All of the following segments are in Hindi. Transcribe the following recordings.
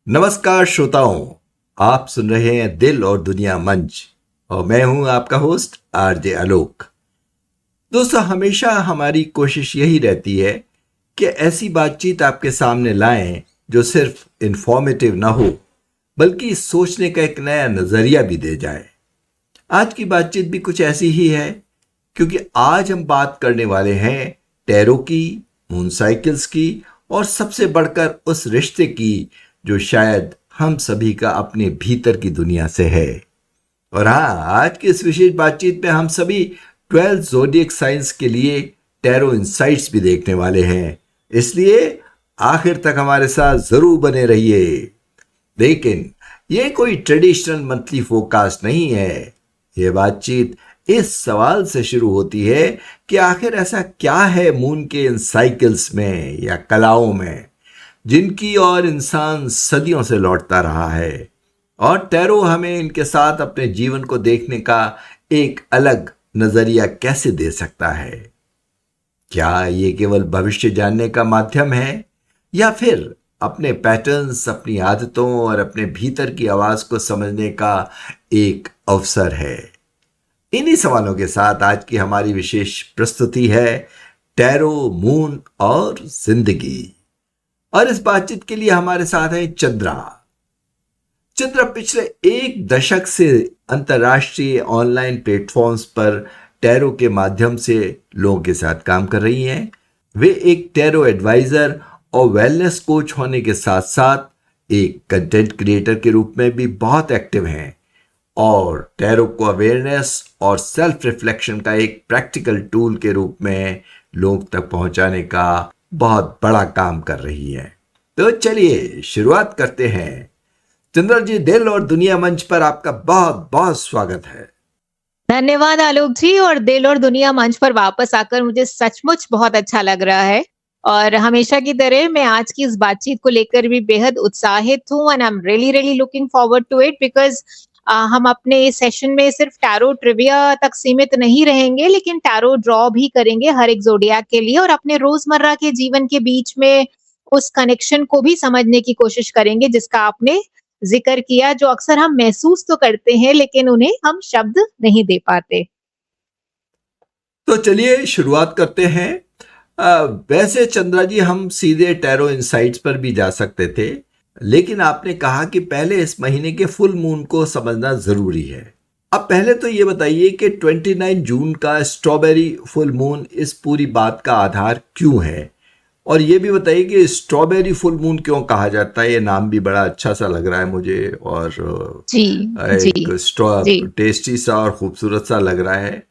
नमस्कार श्रोताओं, आप सुन रहे हैं दिल और दुनिया मंच और मैं हूं आपका होस्ट आरजे आलोक। दोस्तों, हमेशा हमारी कोशिश यही रहती है कि ऐसी बातचीत आपके सामने लाएं जो सिर्फ इंफॉर्मेटिव ना हो बल्कि सोचने का एक नया नजरिया भी दे जाए। आज की बातचीत भी कुछ ऐसी ही है, क्योंकि आज हम बात करने वाले हैं टैरो की, मून साइकिल्स की और सबसे बढ़कर उस रिश्ते की जो शायद हम सभी का अपने भीतर की दुनिया से है। और हाँ, आज की इस विशेष बातचीत में हम सभी 12 ज़ोडिएक साइंस के लिए टैरो इनसाइट्स भी देखने वाले हैं, इसलिए आखिर तक हमारे साथ जरूर बने रहिए। लेकिन ये कोई ट्रेडिशनल मंथली फोरकास्ट नहीं है। ये बातचीत इस सवाल से शुरू होती है कि आखिर ऐसा क्या है मून के इन साइकिल्स में या कलाओं में जिनकी ओर इंसान सदियों से लौटता रहा है, और टैरो हमें इनके साथ अपने जीवन को देखने का एक अलग नजरिया कैसे दे सकता है। क्या ये केवल भविष्य जानने का माध्यम है या फिर अपने पैटर्न्स, अपनी आदतों और अपने भीतर की आवाज को समझने का एक अवसर है? इन्हीं सवालों के साथ आज की हमारी विशेष प्रस्तुति है टैरो, मून और जिंदगी। और इस बातचीत के लिए हमारे साथ है चंद्रा। चंद्रा पिछले एक दशक से अंतर्राष्ट्रीय ऑनलाइन प्लेटफॉर्म्स पर टैरो के माध्यम से लोगों के साथ काम कर रही हैं। वे एक टैरो एडवाइजर और वेलनेस कोच होने के साथ साथ एक कंटेंट क्रिएटर के रूप में भी बहुत एक्टिव हैं और टैरो को अवेयरनेस और सेल्फ रिफ्लेक्शन का एक प्रैक्टिकल टूल के रूप में लोग तक पहुंचाने का बहुत बड़ा काम कर रही है। तो चलिए शुरुआत करते हैं। चंद्रा जी, दिल और दुनिया मंच पर आपका बहुत बहुत स्वागत है। धन्यवाद आलोक जी, और दिल और दुनिया मंच पर वापस आकर मुझे सचमुच बहुत अच्छा लग रहा है। और हमेशा की तरह मैं आज की इस बातचीत को लेकर भी बेहद उत्साहित हूँ and I am really looking forward to it because हम अपने इस सेशन में सिर्फ टैरो ट्रिविया तक सीमित नहीं रहेंगे, लेकिन टैरो ड्रॉ भी करेंगे हर एक ज़ोडिएक के लिए और अपने रोजमर्रा के जीवन के बीच में उस कनेक्शन को भी समझने की कोशिश करेंगे जिसका आपने जिक्र किया, जो अक्सर हम महसूस तो करते हैं लेकिन उन्हें हम शब्द नहीं दे पाते। तो चलिए शुरुआत करते हैं। वैसे चंद्रा जी, हम सीधे टैरो इनसाइट्स पर भी जा सकते थे, लेकिन आपने कहा कि पहले इस महीने के फुल मून को समझना जरूरी है। अब पहले तो ये बताइए कि 29 जून का स्ट्रॉबेरी फुल मून इस पूरी बात का आधार क्यों है, और ये भी बताइए कि स्ट्रॉबेरी फुल मून क्यों कहा जाता है। ये नाम भी बड़ा अच्छा सा लग रहा है मुझे, और जी एक जी टेस्टी सा और खूबसूरत सा लग रहा है।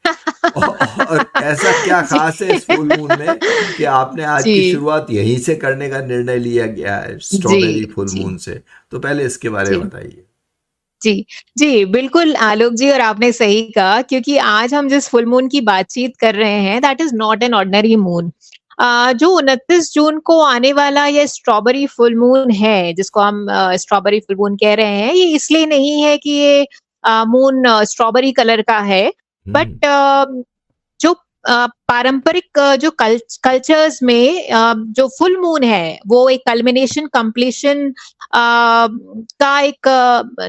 और ऐसा क्या खास है इस फुल मून में कि आपने आज की जी शुरुआत यहीं से करने का निर्णय लिया गया है, जी स्ट्रॉबेरी फुल जी मून से? तो पहले इसके बारे जी में बताइए। जी जी बिल्कुल आलोक जी, और आपने सही कहा क्योंकि आज हम जिस फुल मून की बातचीत कर रहे हैं that is not an ordinary moon. जो 29 जून को आने वाला ये स्ट्रॉबेरी फुल मून है, जिसको हम स्ट्रॉबेरी फुल मून कह रहे हैं, ये इसलिए नहीं है कि ये मून स्ट्रॉबेरी कलर का है, बट जो पारंपरिक जो कल्चर्स में जो फुल मून है वो एक कल्मिनेशन कंप्लीशन का एक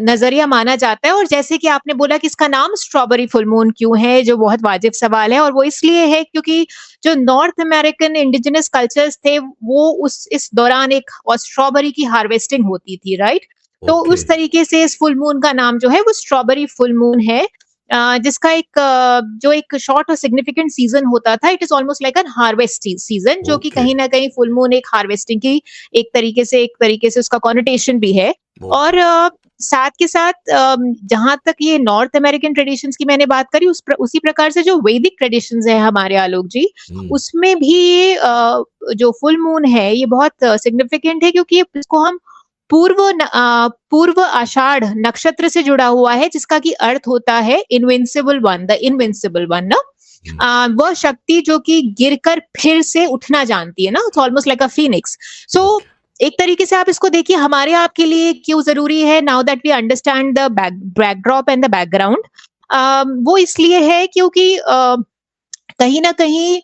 नजरिया माना जाता है। और जैसे कि आपने बोला कि इसका नाम स्ट्रॉबेरी फुल मून क्यों है, जो बहुत वाजिब सवाल है, और वो इसलिए है क्योंकि जो नॉर्थ अमेरिकन इंडिजिनस कल्चर्स थे वो उस इस दौरान एक स्ट्रॉबेरी की हार्वेस्टिंग होती थी, राइट? तो ओके। उस तरीके से इस फुल मून का नाम जो है वो स्ट्रॉबेरी फुल मून है, जिसका एक जो एक शॉर्ट और सिग्निफिकेंट सीजन होता था, it is almost like N harvest season, जो कि ओके। कहीं ना कहीं फुल मून एक हार्वेस्टिंग की एक तरीके से उसका कॉनोटेशन भी है। और साथ के साथ जहां तक ये नॉर्थ अमेरिकन ट्रेडिशंस की मैंने बात करी, उसी प्रकार से जो वैदिक ट्रेडिशंस है हमारे आलोक जी, उसमें भी ये जो फुल मून है ये बहुत सिग्निफिकेंट है, क्योंकि इसको हम पूर्व आषाढ़ नक्षत्र से जुड़ा हुआ है, जिसका की अर्थ होता है invincible one, the invincible one ना। वह शक्ति जो कि गिरकर फिर से उठना जानती है ना, it's almost like a phoenix. So एक तरीके से आप इसको देखिए, हमारे आपके लिए क्यों जरूरी है, now that we understand the backdrop and the background. वो इसलिए है क्योंकि कहीं न कहीं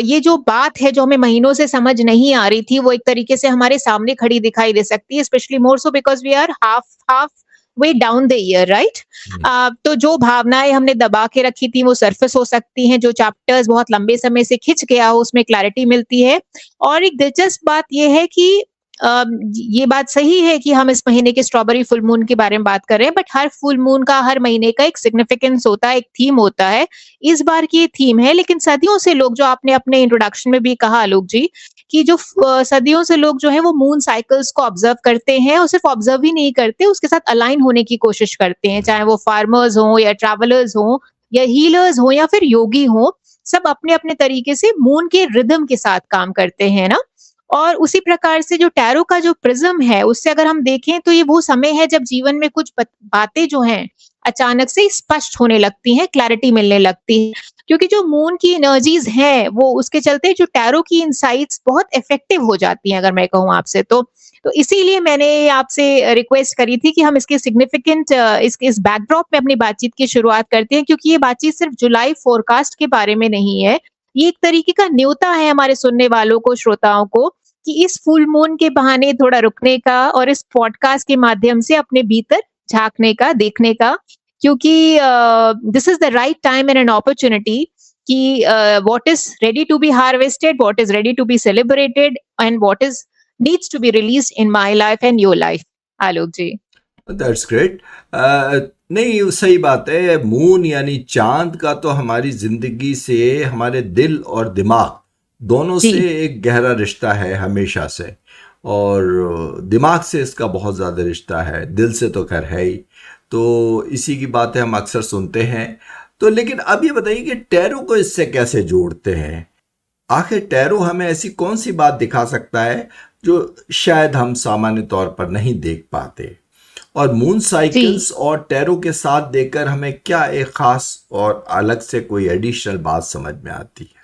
ये जो बात है जो हमें महीनों से समझ नहीं आ रही थी, वो एक तरीके से हमारे सामने खड़ी दिखाई दे सकती है, specially more so because we are half halfway down the year, right? Hmm, तो जो भावनाएँ हमने दबा के रखी थी वो सरफ़ेस हो सकती हैं, जो चैप्टर्स बहुत लंबे समय से खिंच गया हो उसमें क्लैरिटी मिलती है। और एक दिलचस्प बात ये है कि ये बात सही है कि हम इस महीने के स्ट्रॉबेरी फुल मून के बारे में बात कर रहे हैं, बट हर फुल मून का, हर महीने का एक सिग्निफिकेंस होता है, एक थीम होता है। इस बार की ये थीम है, लेकिन सदियों से लोग, जो आपने अपने इंट्रोडक्शन में भी कहा आलोक जी, कि जो सदियों से लोग जो हैं वो मून साइकिल्स को ऑब्जर्व करते हैं, और सिर्फ ऑब्जर्व ही नहीं करते, उसके साथ अलाइन होने की कोशिश करते हैं, चाहे वो फार्मर्स हों या ट्रैवलर्स हों या हीलर्स हों या फिर योगी हों, सब अपने-अपने तरीके से मून के रिदम के साथ काम करते हैं ना? और उसी प्रकार से जो टैरो का जो प्रिज्म है, उससे अगर हम देखें तो ये वो समय है जब जीवन में कुछ बातें जो हैं अचानक से स्पष्ट होने लगती हैं, क्लैरिटी मिलने लगती है। क्योंकि जो मून की एनर्जीज हैं, वो उसके चलते जो टैरो की इनसाइट्स बहुत इफेक्टिव हो जाती हैं, अगर मैं कहूँ आपसे तो इसीलिए मैंने आपसे रिक्वेस्ट करी थी कि हम इसके सिग्निफिकेंट इस बैकड्रॉप में अपनी बातचीत की शुरुआत करते हैं, क्योंकि ये बातचीत सिर्फ जुलाई फोरकास्ट के बारे में नहीं है। ये एक तरीके का न्योता है हमारे सुनने वालों को, श्रोताओं को, कि इस फुल मून के बहाने थोड़ा रुकने का और इस पॉडकास्ट के माध्यम से अपने भीतर झाँकने का, देखने का, क्योंकि this is the right time and an opportunity कि what is ready to be harvested, what is ready to be celebrated and what is needs to be released in my life and your life. Alok ji. That's great. नहीं, सही बात है। मून यानी चांद का तो हमारी जिंदगी से, हमारे दिल और दिमाग दोनों जी, से एक गहरा रिश्ता है हमेशा से। और दिमाग से इसका बहुत ज़्यादा रिश्ता है, दिल से तो खैर है ही। तो इसी की बातें हम अक्सर सुनते हैं। तो लेकिन अब ये बताइए कि टैरो को इससे कैसे जोड़ते हैं? आखिर टैरो हमें ऐसी कौन सी बात दिखा सकता है जो शायद हम सामान्य तौर पर नहीं देख पाते? और मून जी। साइकिल्स और टैरो के साथ देकर हमें क्या एक खास और अलग से कोई एडिशनल बात समझ में आती है?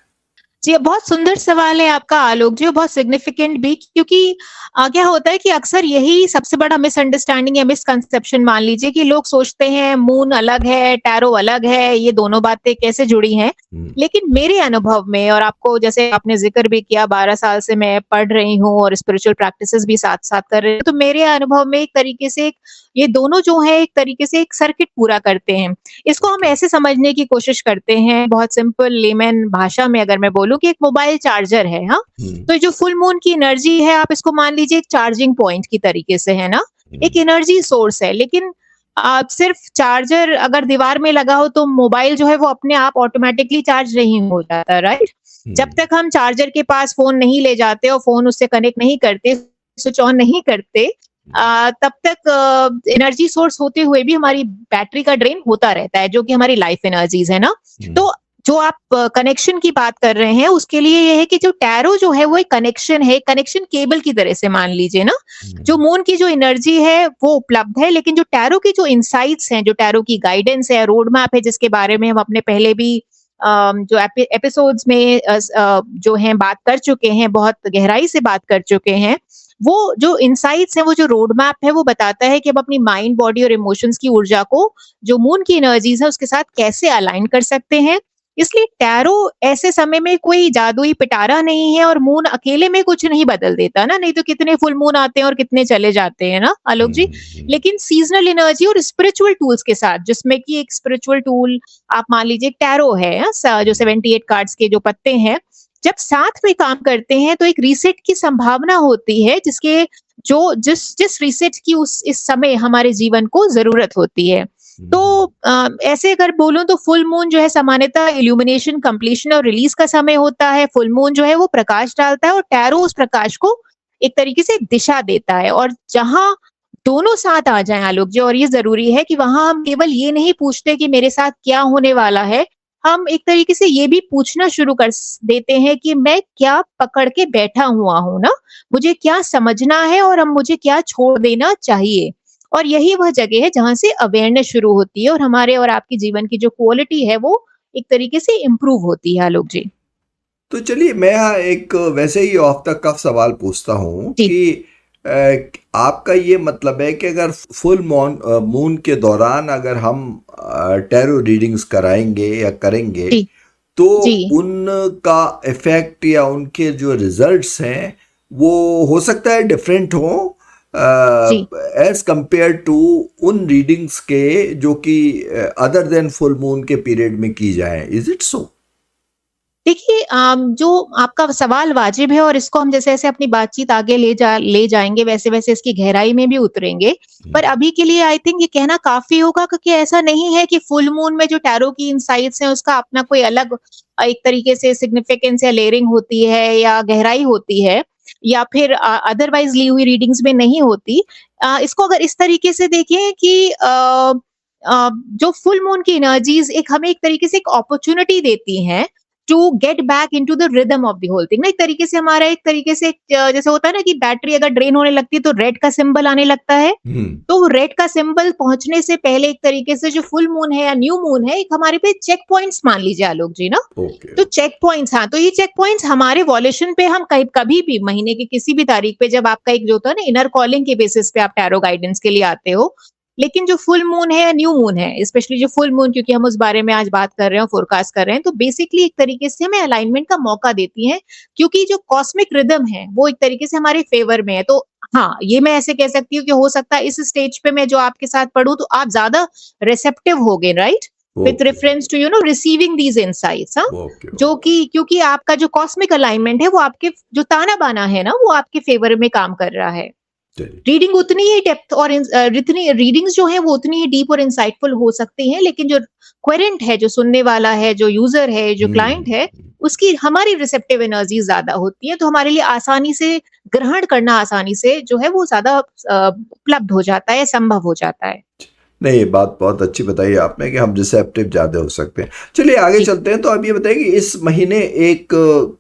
जी, बहुत सुंदर सवाल है आपका आलोक जी, और बहुत सिग्निफिकेंट भी, क्योंकि क्या होता है कि अक्सर यही सबसे बड़ा मिसअंडरस्टैंडिंग या मिसकंसेप्शन मान लीजिए, कि लोग सोचते हैं मून अलग है, टैरो अलग है, ये दोनों बातें कैसे जुड़ी हैं। हम्म, लेकिन मेरे अनुभव में, और आपको जैसे आपने ज़िक्र भी किया, 12 साल से मैं पढ़ रही हूँ और स्पिरिचुअल प्रैक्टिसेस भी साथ-साथ कर रही हूँ, तो मेरे अनुभव में एक तरीके से ये दोनों जो हैं एक तरीके से एक सर्किट पूरा करते हैं। इसको हम ओके। ऐसे समझने की कोशिश करते हैं, बहुत सिंपल लेमैन भाषा में अगर मैं बोलूँ, कि एक मोबाइल चार्जर है, हाँ? हम्म, तो जो फुल मून की एनर्जी है, आप इसको मान लीजिए एक चार्जिंग पॉइंट की तरीके से, है ना? एक हम्म, एनर्जी सोर्स है, लेकिन आप सिर्फ चार्जर अगर दीवार में लगा हो तो मोबाइल जो है वो अपने आप ऑटोमैटिकली चार्ज नहीं हो जाता, राइट? जब हम्म, तक हम चार्जर के पास फ़ोन नहीं ले जाते और फ़ोन उससे कनेक्ट नहीं करते, स्विच ऑन नहीं करते, तब तक एनर्जी सोर्स होते हुए भी हमारी बैटरी का ड्रेन होता रहता है, जो कि हमारी लाइफ एनर्जीज है ना। हम्म, तो जो आप कनेक्शन की बात कर रहे हैं, उसके लिए ये है कि जो टैरो जो है वो एक कनेक्शन है, कनेक्शन केबल की तरह से मान लीजिए ना। जो हम्म, मून की जो एनर्जी है वो उपलब्ध है, लेकिन जो टैरो की जो इंसाइट्स हैं, जो टैरो की गाइडेंस है, रोड मैप है, जिसके बारे में हम अपने पहले भी जो एपिसोड्स में जो हैं बात कर चुके हैं, बहुत गहराई से बात कर चुके हैं। वो जो इनसाइट्स हैं, वो जो रोड मैप है, वो बताता है कि अब अपनी माइंड, बॉडी और इमोशंस की ऊर्जा को जो मून की एनर्जीज है उसके साथ कैसे अलाइन कर सकते हैं। इसलिए टैरो ऐसे समय में कोई जादुई पिटारा नहीं है, और मून अकेले में कुछ नहीं बदल देता ना, नहीं तो कितने फुल मून आते हैं और कितने चले जाते हैं ना आलोक जी। हम्म, लेकिन सीजनल एनर्जी और स्पिरिचुअल टूल्स के साथ, जिसमें कि एक स्पिरिचुअल टूल आप मान लीजिए टैरो है, जो 78 कार्ड्स के जो पत्ते हैं, जब साथ में काम करते हैं तो एक रीसेट की संभावना होती है, जिसके जो जिस जिस रीसेट की उस इस समय हमारे जीवन को जरूरत होती है। तो हम्म, ऐसे अगर बोलूं तो फुल मून जो है सामान्यतः इल्यूमिनेशन, कंप्लीशन और रिलीज का समय होता है। फुल मून जो है वो प्रकाश डालता है, और टैरो उस प्रकाश को एक तरीके से दिशा देता है। और जहां दोनों साथ आ जाएं आलोक जी, और ये जरूरी है कि वहां हम केवल ये नहीं पूछते कि मेरे साथ क्या होने वाला है, हम एक तरीके से ये भी पूछना शुरू कर देते हैं कि मैं क्या पकड़ के बैठा हुआ हूं ना, मुझे क्या समझना है और अब मुझे क्या छोड़ देना चाहिए। और यही वह जगह है जहां से अवेयरनेस शुरू होती है, और हमारे और आपकी जीवन की जो क्वालिटी है वो एक तरीके से इम्प्रूव होती है आलोक जी। तो चलिए, मैं यहाँ एक वैसे ही ऑफ द कफ सवाल पूछता हूँ जी, कि आपका ये मतलब है कि अगर फुल मून के दौरान अगर हम टैरो रीडिंग्स कराएंगे या करेंगे, जी, तो जी। उनका इफेक्ट या उनके जो रिजल्ट्स हैं वो हो सकता है डिफरेंट हो जी। एज कंपेयर टू उन रीडिंग्स के जो कि अदर देन फुल मून के पीरियड में की जाए। Is it so? देखिए जो आपका सवाल वाजिब है और इसको हम जैसे-जैसे अपनी बातचीत आगे ले जाएँगे वैसे-वैसे इसकी गहराई में भी उतरेंगे। पर अभी के लिए आई थिंक ये कहना काफ़ी होगा क्योंकि ऐसा नहीं है कि फुल मून में जो टैरो की इनसाइट्स हैं उसका अपना कोई अलग एक तरीके से सिग्निफिकेंस या लेयरिंग होती है या गहराई होती है या फिर अदरवाइज़ ली हुई रीडिंग्स में नहीं होती। इसको अगर इस तरीके से देखें कि जो फुल मून की एनर्जीज़ एक हमें एक तरीके से एक अपॉर्च्युनिटी देती हैं to get back into the rhythm of the whole thing ना एक तरीके से हमारा एक तरीके से जैसे होता है ना कि बैटरी अगर ड्रेन होने लगती है तो रेड का सिंबल आने लगता है। तो रेड का सिंबल पहुंचने से पहले एक तरीके से जो फुल मून है या न्यू मून है एक हमारे पे चेक पॉइंट्स मान लीजिए आलोक जी ना। ओके। तो चेक पॉइंट्स हाँ तो ये चेक पॉइंट्स हमारे वॉल्यूशन पे हम कभी भी महीने की किसी भी तारीख पे जब आपका एक जो होता है ना इनर कॉलिंग के बेसिस पे आप टैरो गाइडेंस के लिए आते हो। लेकिन जो फुल मून है या न्यू मून है स्पेशली जो फुल मून क्योंकि हम उस बारे में आज बात कर रहे हैं फोरकास्ट कर रहे हैं तो बेसिकली एक तरीके से हमें अलाइनमेंट का मौका देती है क्योंकि जो कॉस्मिक रिदम है वो एक तरीके से हमारे फेवर में है। तो हाँ ये मैं ऐसे कह सकती हूँ कि हो सकता है इस स्टेज पे मैं जो आपके साथ पढ़ूं तो आप ज्यादा रिसेप्टिव होगे right with okay. Reference to receiving these insights हाँ ओके। जो कि क्योंकि आपका जो कॉस्मिक अलाइनमेंट है वो आपके जो ताना बाना है ना वो आपके फेवर में काम कर रहा है। चलिए। रीडिंग उतनी ही डेप्थ और जितनी रीडिंग्स जो है वो उतनी ही डीप और इंसाइटफुल हो सकती हैं लेकिन जो क्वेरेंट है जो सुनने वाला है जो यूजर है जो क्लाइंट है उसकी हमारी रिसेप्टिव एनर्जी ज्यादा होती है तो हमारे लिए आसानी से ग्रहण करना आसानी से जो है वो ज्यादा उपलब्ध हो जाता है संभव हो जाता है। नहीं, ये बात बहुत अच्छी बताई आपने कि हम रिसेप्टिव ज़्यादा हो सकते हैं। चलिए आगे जी चलते हैं। तो आप ये बताइए कि इस महीने एक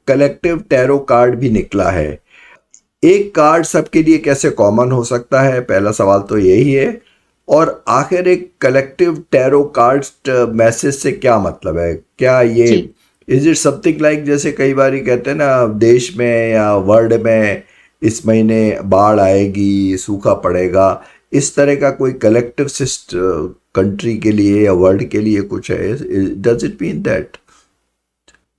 कलेक्टिव टैरो कार्ड भी निकला है। एक कार्ड सबके लिए कैसे कॉमन हो सकता है? पहला सवाल तो यही है। और आखिर एक कलेक्टिव टैरो कार्ड मैसेज से क्या मतलब है? क्या ये जी इज इट समथिंग लाइक जैसे कई बार कहते हैं ना देश में या वर्ल्ड में इस महीने बाढ़ आएगी, सूखा पड़ेगा, इस तरह का कोई कलेक्टिव सिस्ट कंट्री के लिए या वर्ल्ड के लिए कुछ है? Does it mean that?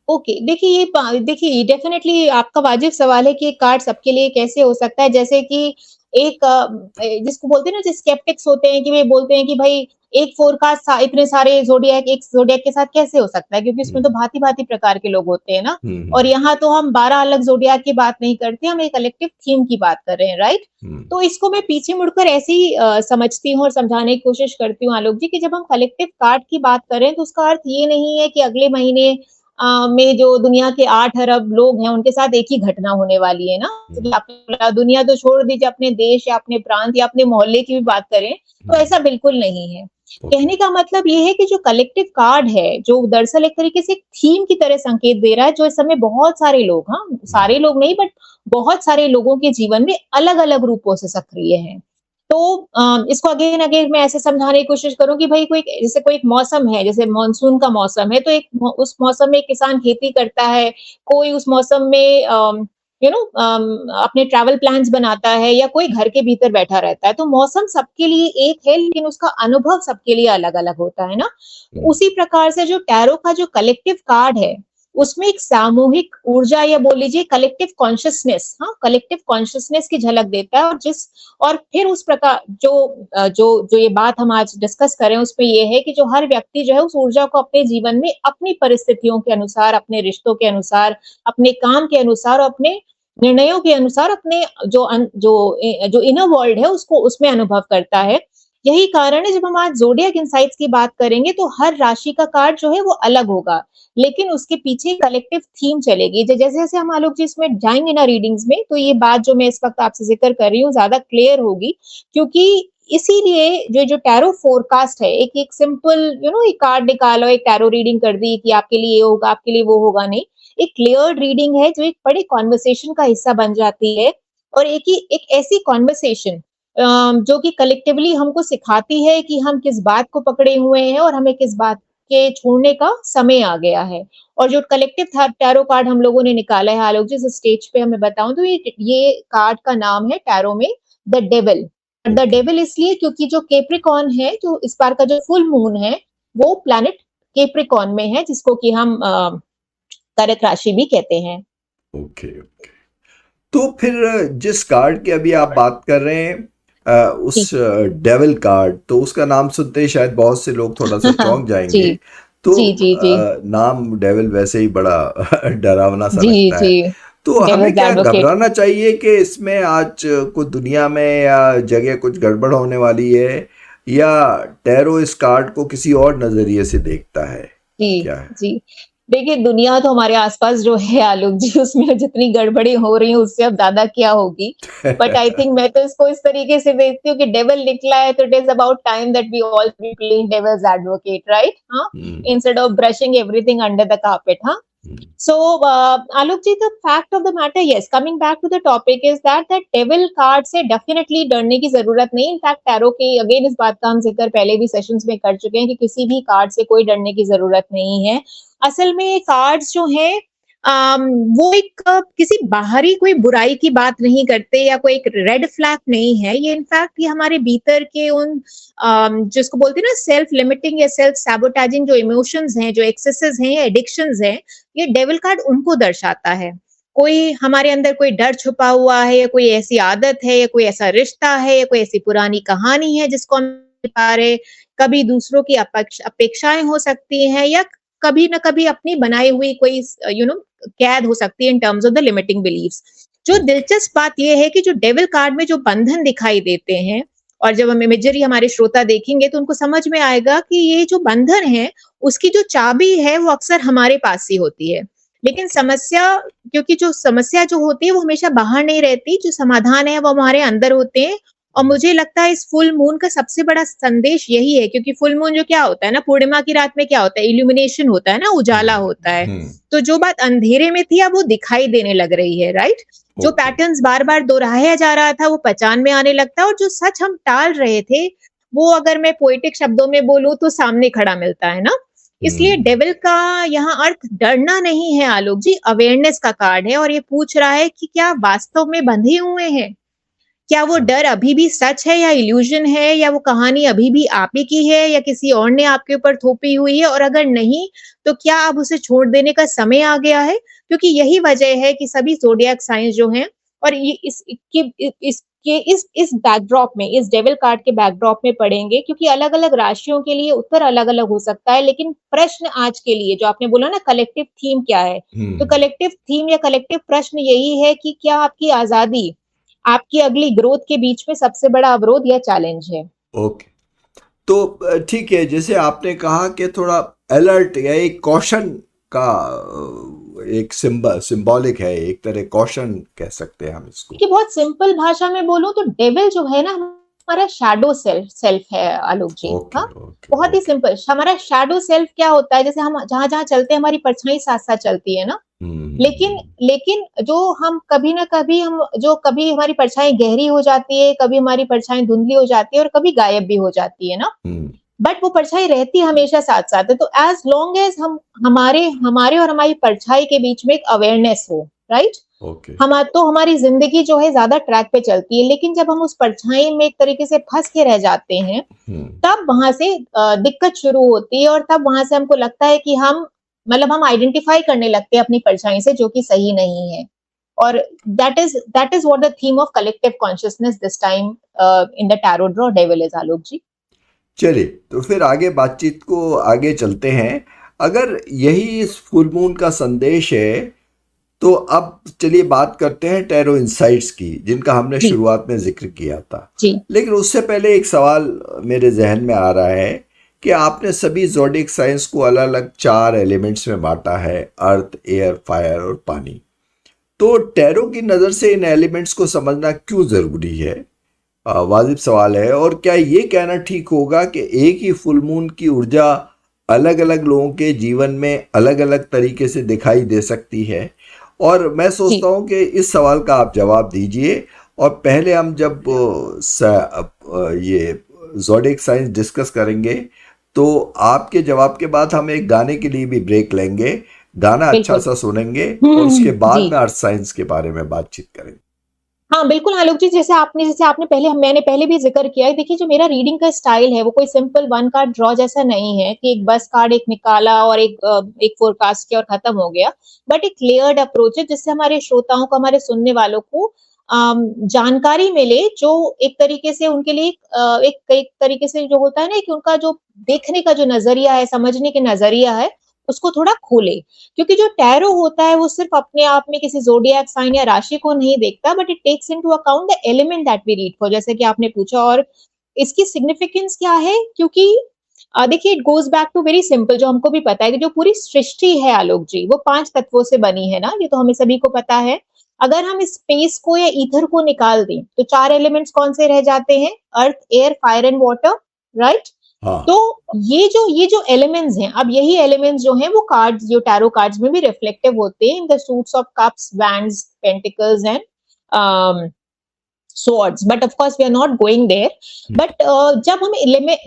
Okay देखिए देखिए डेफिनेटली आपका वाजिब सवाल है कि एक कार्ड सबके लिए कैसे हो सकता है जैसे कि एक जिसको बोलते हैं ना जो स्केप्टिक्स होते हैं कि वे बोलते हैं कि भाई एक फोरकास्ट इतने सारे जोडिएक एक जोडिएक के साथ कैसे हो सकता है क्योंकि इसमें तो भांति भांति प्रकार के लोग होते हैं ना। और यहाँ तो हम 12 अलग जोडिएक की बात नहीं करते हम एक कलेक्टिव थीम की बात कर रहे हैं राइट। तो इसको मैं पीछे मुड़कर ऐसे ही समझती हूँ और समझाने की कोशिश करती हूँ आलोक जी कि जब हम कलेक्टिव कार्ड की बात करें तो उसका अर्थ ये नहीं है कि अगले महीने में जो दुनिया के 8 अरब लोग हैं उनके साथ एक ही घटना होने वाली है ना। दुनिया तो छोड़ दीजिए अपने देश या अपने प्रांत या अपने मोहल्ले की भी बात करें तो ऐसा बिल्कुल नहीं है। कहने का मतलब ये है कि जो कलेक्टिव कार्ड है जो दरअसल एक तरीके से एक थीम की तरह संकेत दे रहा है जो इस समय बहुत सारे लोग हाँ सारे लोग नहीं बट बहुत सारे लोगों के जीवन में अलग अलग रूपों से सक्रिय हैं। तो इसको अगेन अगेन मैं ऐसे समझाने की कोशिश करूँ कि भाई कोई जैसे कोई एक मौसम है जैसे मानसून का मौसम है तो उस मौसम में किसान खेती करता है कोई उस मौसम में अपने ट्रैवल प्लान्स बनाता है या कोई घर के भीतर बैठा रहता है तो मौसम सबके लिए एक है लेकिन उसका अनुभव सबके लिए अलग अलग होता है ना। उसी प्रकार से जो टैरो का जो कलेक्टिव कार्ड है उसमें एक सामूहिक ऊर्जा या बोल लीजिए कलेक्टिव कॉन्शियसनेस हाँ कलेक्टिव कॉन्शियसनेस की झलक देता है और फिर उस प्रकार जो ये बात हम आज डिस्कस करें उसमें ये है कि जो हर व्यक्ति जो है उस ऊर्जा को अपने जीवन में अपनी परिस्थितियों के अनुसार अपने रिश्तों के अनुसार अपने काम के अनुसार और अपने निर्णयों के अनुसार अपने जो इनर वर्ल्ड है उसको उसमें अनुभव करता है। यही कारण है जब हम आज ज़ोडिएक इनसाइट्स की बात करेंगे तो हर राशि का कार्ड जो है वो अलग होगा लेकिन उसके पीछे कलेक्टिव थीम चलेगी। जैसे जैसे हम आलोक जी इसमें जाएंगे ना रीडिंग्स में तो ये बात जो मैं इस वक्त आपसे जिक्र कर रही हूँ ज्यादा क्लियर होगी क्योंकि इसीलिए जो टैरो फोरकास्ट है एक एक सिंपल एक कार्ड निकालो एक टैरो रीडिंग कर दी कि आपके लिए ये होगा आपके लिए वो होगा नहीं। एक क्लियर रीडिंग है जो एक बड़े कॉन्वर्सेशन का हिस्सा बन जाती है और एक ऐसी कॉन्वर्सेशन जो कि कलेक्टिवली हमको सिखाती है कि हम किस बात को पकड़े हुए हैं और हमें किस बात के छोड़ने का समय आ गया है। और जो कलेक्टिव टैरो कार्ड हम लोगों ने निकाला है आलोक जी इस स्टेज पे हमें बताऊं तो ये कार्ड का नाम है टैरो में द डेविल। द डेविल इसलिए क्योंकि जो कैप्रिकॉर्न है जो इस बार का जो फुल मून है वो प्लैनेट कैप्रिकॉर्न में है, जिसको कि हम कर्क राशि भी कहते हैं। Okay okay. तो फिर जिस कार्ड की अभी आप बात कर रहे हैं जी उस डेविल कार्ड, तो उसका नाम सुनते ही शायद बहुत से लोग थोड़ा सा चौंक जी जाएंगे। तो जी जी जी नाम डेविल वैसे ही बड़ा डरावना सा जी लगता जी। है। तो हमें डेविल्स क्या एडवोकेट। घबराना चाहिए कि इसमें आज कुछ दुनिया में या जगह कुछ गड़बड़ होने वाली है, या टैरो इस कार्ड को किसी और नजरिए से देखता है? जी, क्या है? जी। देखिए, दुनिया तो हमारे आस-पास जो है आलोक जी, उसमें जितनी गड़बड़ी हो रही है उससे अब ज़्यादा क्या होगी। बट आई थिंक मैं तो इसको इस तरीके से देखती हूँ कि डेविल निकला है तो it is about time that we all be playing devil's advocate, right? हाँ? Hmm, instead of brushing everything under the carpet, हाँ? Hmm, So, Alok ji, the fact of the matter, yes, coming back to the topic is that devil card से definitely डरने की जरूरत नहीं। इनफैक्ट टैरो के अगेन इस बात का हम जिक्र पहले भी सेशंस में कर चुके हैं कि किसी भी कार्ड से कोई डरने की जरूरत नहीं है। असल में कार्ड्स जो हैं वो एक किसी बाहरी कोई बुराई की बात नहीं करते या कोई एक रेड फ्लैग नहीं है। ये इनफैक्ट ये हमारे भीतर के उन जिसको बोलते हैं ना सेल्फ लिमिटिंग या सेल्फ सैबोटेजिंग जो इमोशंस हैं, जो एक्सेसेस हैं या एडिक्शंस हैं, ये डेविल कार्ड उनको दर्शाता है। कोई हमारे अंदर कोई डर छुपा हुआ है या कोई ऐसी आदत है या कोई ऐसा रिश्ता है या कोई ऐसी पुरानी कहानी है जिसको हम नहीं पा रहे। कभी दूसरों की अपेक्षाएं हो सकती हैं या कभी ना कभी अपनी बनाई हुई कोई कैद हो सकती है in terms of the limiting beliefs. जो दिलचस्प बात यह है कि जो डेविल कार्ड में जो बंधन दिखाई देते हैं, और जब हम इमेजरी हमारे श्रोता देखेंगे तो उनको समझ में आएगा कि ये जो बंधन है उसकी जो चाबी है वो अक्सर हमारे पास ही होती है। लेकिन समस्या, क्योंकि जो समस्या जो होती है वो हमेशा बाहर नहीं रहती, जो समाधान है वो हमारे अंदर होते हैं। और मुझे लगता है इस फुल मून का सबसे बड़ा संदेश यही है, क्योंकि फुल मून जो क्या होता है ना, पूर्णिमा की रात में क्या होता है, इल्यूमिनेशन होता है ना, उजाला होता है। हम्म, तो जो बात अंधेरे में थी अब वो दिखाई देने लग रही है, राइट? जो ओके। पैटर्न्स बार बार दोहराया जा रहा था वो पहचान में आने लगता है, और जो सच हम टाल रहे थे वो, अगर मैं पोएटिक शब्दों में बोलूं तो सामने खड़ा मिलता है ना। इसलिए हम्म, डेविल का यहाँ अर्थ डरना नहीं है आलोक जी, अवेयरनेस का कार्ड है, और ये पूछ रहा है कि क्या वास्तव में बंधे हुए हैं? क्या वो डर अभी भी सच है या इल्यूजन है, या वो कहानी अभी भी आप ही की है या किसी और ने आपके ऊपर थोपी हुई है? और अगर नहीं, तो क्या अब उसे छोड़ देने का समय आ गया है? क्योंकि यही वजह है कि सभी ज़ोडिएक साइंस जो हैं, और ये इस बैकड्रॉप में, इस डेविल कार्ड के बैकड्रॉप में पढ़ेंगे, क्योंकि अलग-अलग राशियों के लिए उत्तर अलग-अलग हो सकता है। लेकिन प्रश्न आज के लिए जो आपने बोला ना, कलेक्टिव थीम क्या है? तो हम्म, कलेक्टिव थीम या कलेक्टिव प्रश्न यही है कि क्या आपकी आज़ादी, आपकी अगली ग्रोथ के बीच में सबसे बड़ा अवरोध या चैलेंज है? ओके। तो ठीक है, जैसे आपने कहा कि थोड़ा अलर्ट या एक कॉशन का एक सिंबॉलिक है, एक तरह कॉशन कह सकते हैं हम इसको। कि बहुत सिंपल भाषा में बोलूं तो डेविल जो है ना, हमारा शैडो सेल्फ सेल्फ है आलोक जी। ओके हाँ, ओके बहुत ही ओके। सिंपल। हमारा शैडो सेल्फ क्या होता है? जैसे हम जहां जहां चलते हैं हमारी परछाई साथ साथ चलती है ना। लेकिन हम्म, लेकिन जो हम कभी ना कभी हम जो कभी हमारी परछाई गहरी हो जाती है, कभी हमारी परछाई धुंधली हो जाती है और कभी गायब भी हो जाती है ना। हम्म, बट वो परछाई रहती हमेशा साथ साथ है। तो एज लॉन्ग एज हम हमारे हमारे और हमारी परछाई के बीच में एक अवेयरनेस हो, राइट, ओके। हम तो हमारी जिंदगी जो है ज्यादा ट्रैक पे चलती है। लेकिन जब हम उस परछाई में एक तरीके से फंस के रह जाते हैं, हम्म, तब वहां से दिक्कत शुरू होती है, और तब वहां से हमको लगता है कि हम, मतलब हम आइडेंटिफाई करने लगते हैं अपनी परछाई से, जो कि सही नहीं है। और that is what the theme of collective consciousness this time in the tarot draw devil is, Alok ji. चलिए तो फिर आगे बातचीत को आगे चलते हैं। अगर यही इस फुल मून का संदेश है, तो अब चलिए बात करते हैं टैरो इंसाइट्स की, जिनका हमने जी शुरुआत में जिक्र किया था। जी लेकिन उससे पहले एक सवाल मेरे जहन में आ रहा है कि आपने सभी ज़ोडिएक साइंस को अलग अलग 4 एलिमेंट्स में बांटा है, अर्थ, एयर, फायर और पानी। तो टैरो की नज़र से इन एलिमेंट्स को समझना क्यों ज़रूरी है? वाजिब सवाल है। और क्या ये कहना ठीक होगा कि एक ही फुल मून की ऊर्जा अलग अलग लोगों के जीवन में अलग अलग तरीके से दिखाई दे सकती है? और मैं जी सोचता हूँ कि इस सवाल का आप जवाब दीजिए। और पहले हम जब ये ज़ोडिएक साइंस डिस्कस करेंगे, तो आपके जवाब के बाद हम एक गाने के लिए भी ब्रेक लेंगे, गाना अच्छा बिल्कुल। सा सुनेंगे, और उसके बाद जी में अर्थ साइंस के बारे में बातचीत करेंगे। हाँ, बिल्कुल आलोक जी, जैसे आपने मैंने पहले भी ज़िक्र किया है, देखिए जो मेरा रीडिंग का स्टाइल है, वो कोई सिंपल वन कार्ड ड्रॉ जैसा नहीं है कि एक बस कार्ड एक निकाला और एक फोरकास्ट किया और खत्म हो गया। बट एक लेयर्ड अप्रोच है जिससे हमारे श्रोताओं को, हमारे सुनने वालों को जानकारी मिले, जो एक तरीके से उनके लिए एक तरीके से जो होता है ना कि उनका जो देखने का जो नज़रिया है, समझने के नज़रिया है, उसको थोड़ा खोले। क्योंकि जो टैरो होता है वो सिर्फ अपने आप में किसी ज़ोडिएक साइन या राशि को नहीं देखता, but it takes into account the element that we read for, जैसे कि आपने पूछा। और इसकी सिग्निफिकेंस क्या है? क्योंकि देखिए, it goes back to very simple, जो हमको भी पता है कि जो पूरी सृष्टि है आलोक जी, वो 5 तत्वों से बनी है ना, ये तो हमें सभी को पता है। अगर हम स्पेस को या ईथर को निकाल दें, तो 4 एलिमेंट्स कौन से रह जाते हैं? Earth, air, fire and water, right? तो हाँ। ये जो एलिमेंट्स हैं, अब यही एलिमेंट्स जो हैं वो कार्ड्स, जो टैरो कार्ड्स में भी रिफ्लेक्टिव होते हैं in the suits of cups, wands, pentacles and swords, but of course we are not going there. But जब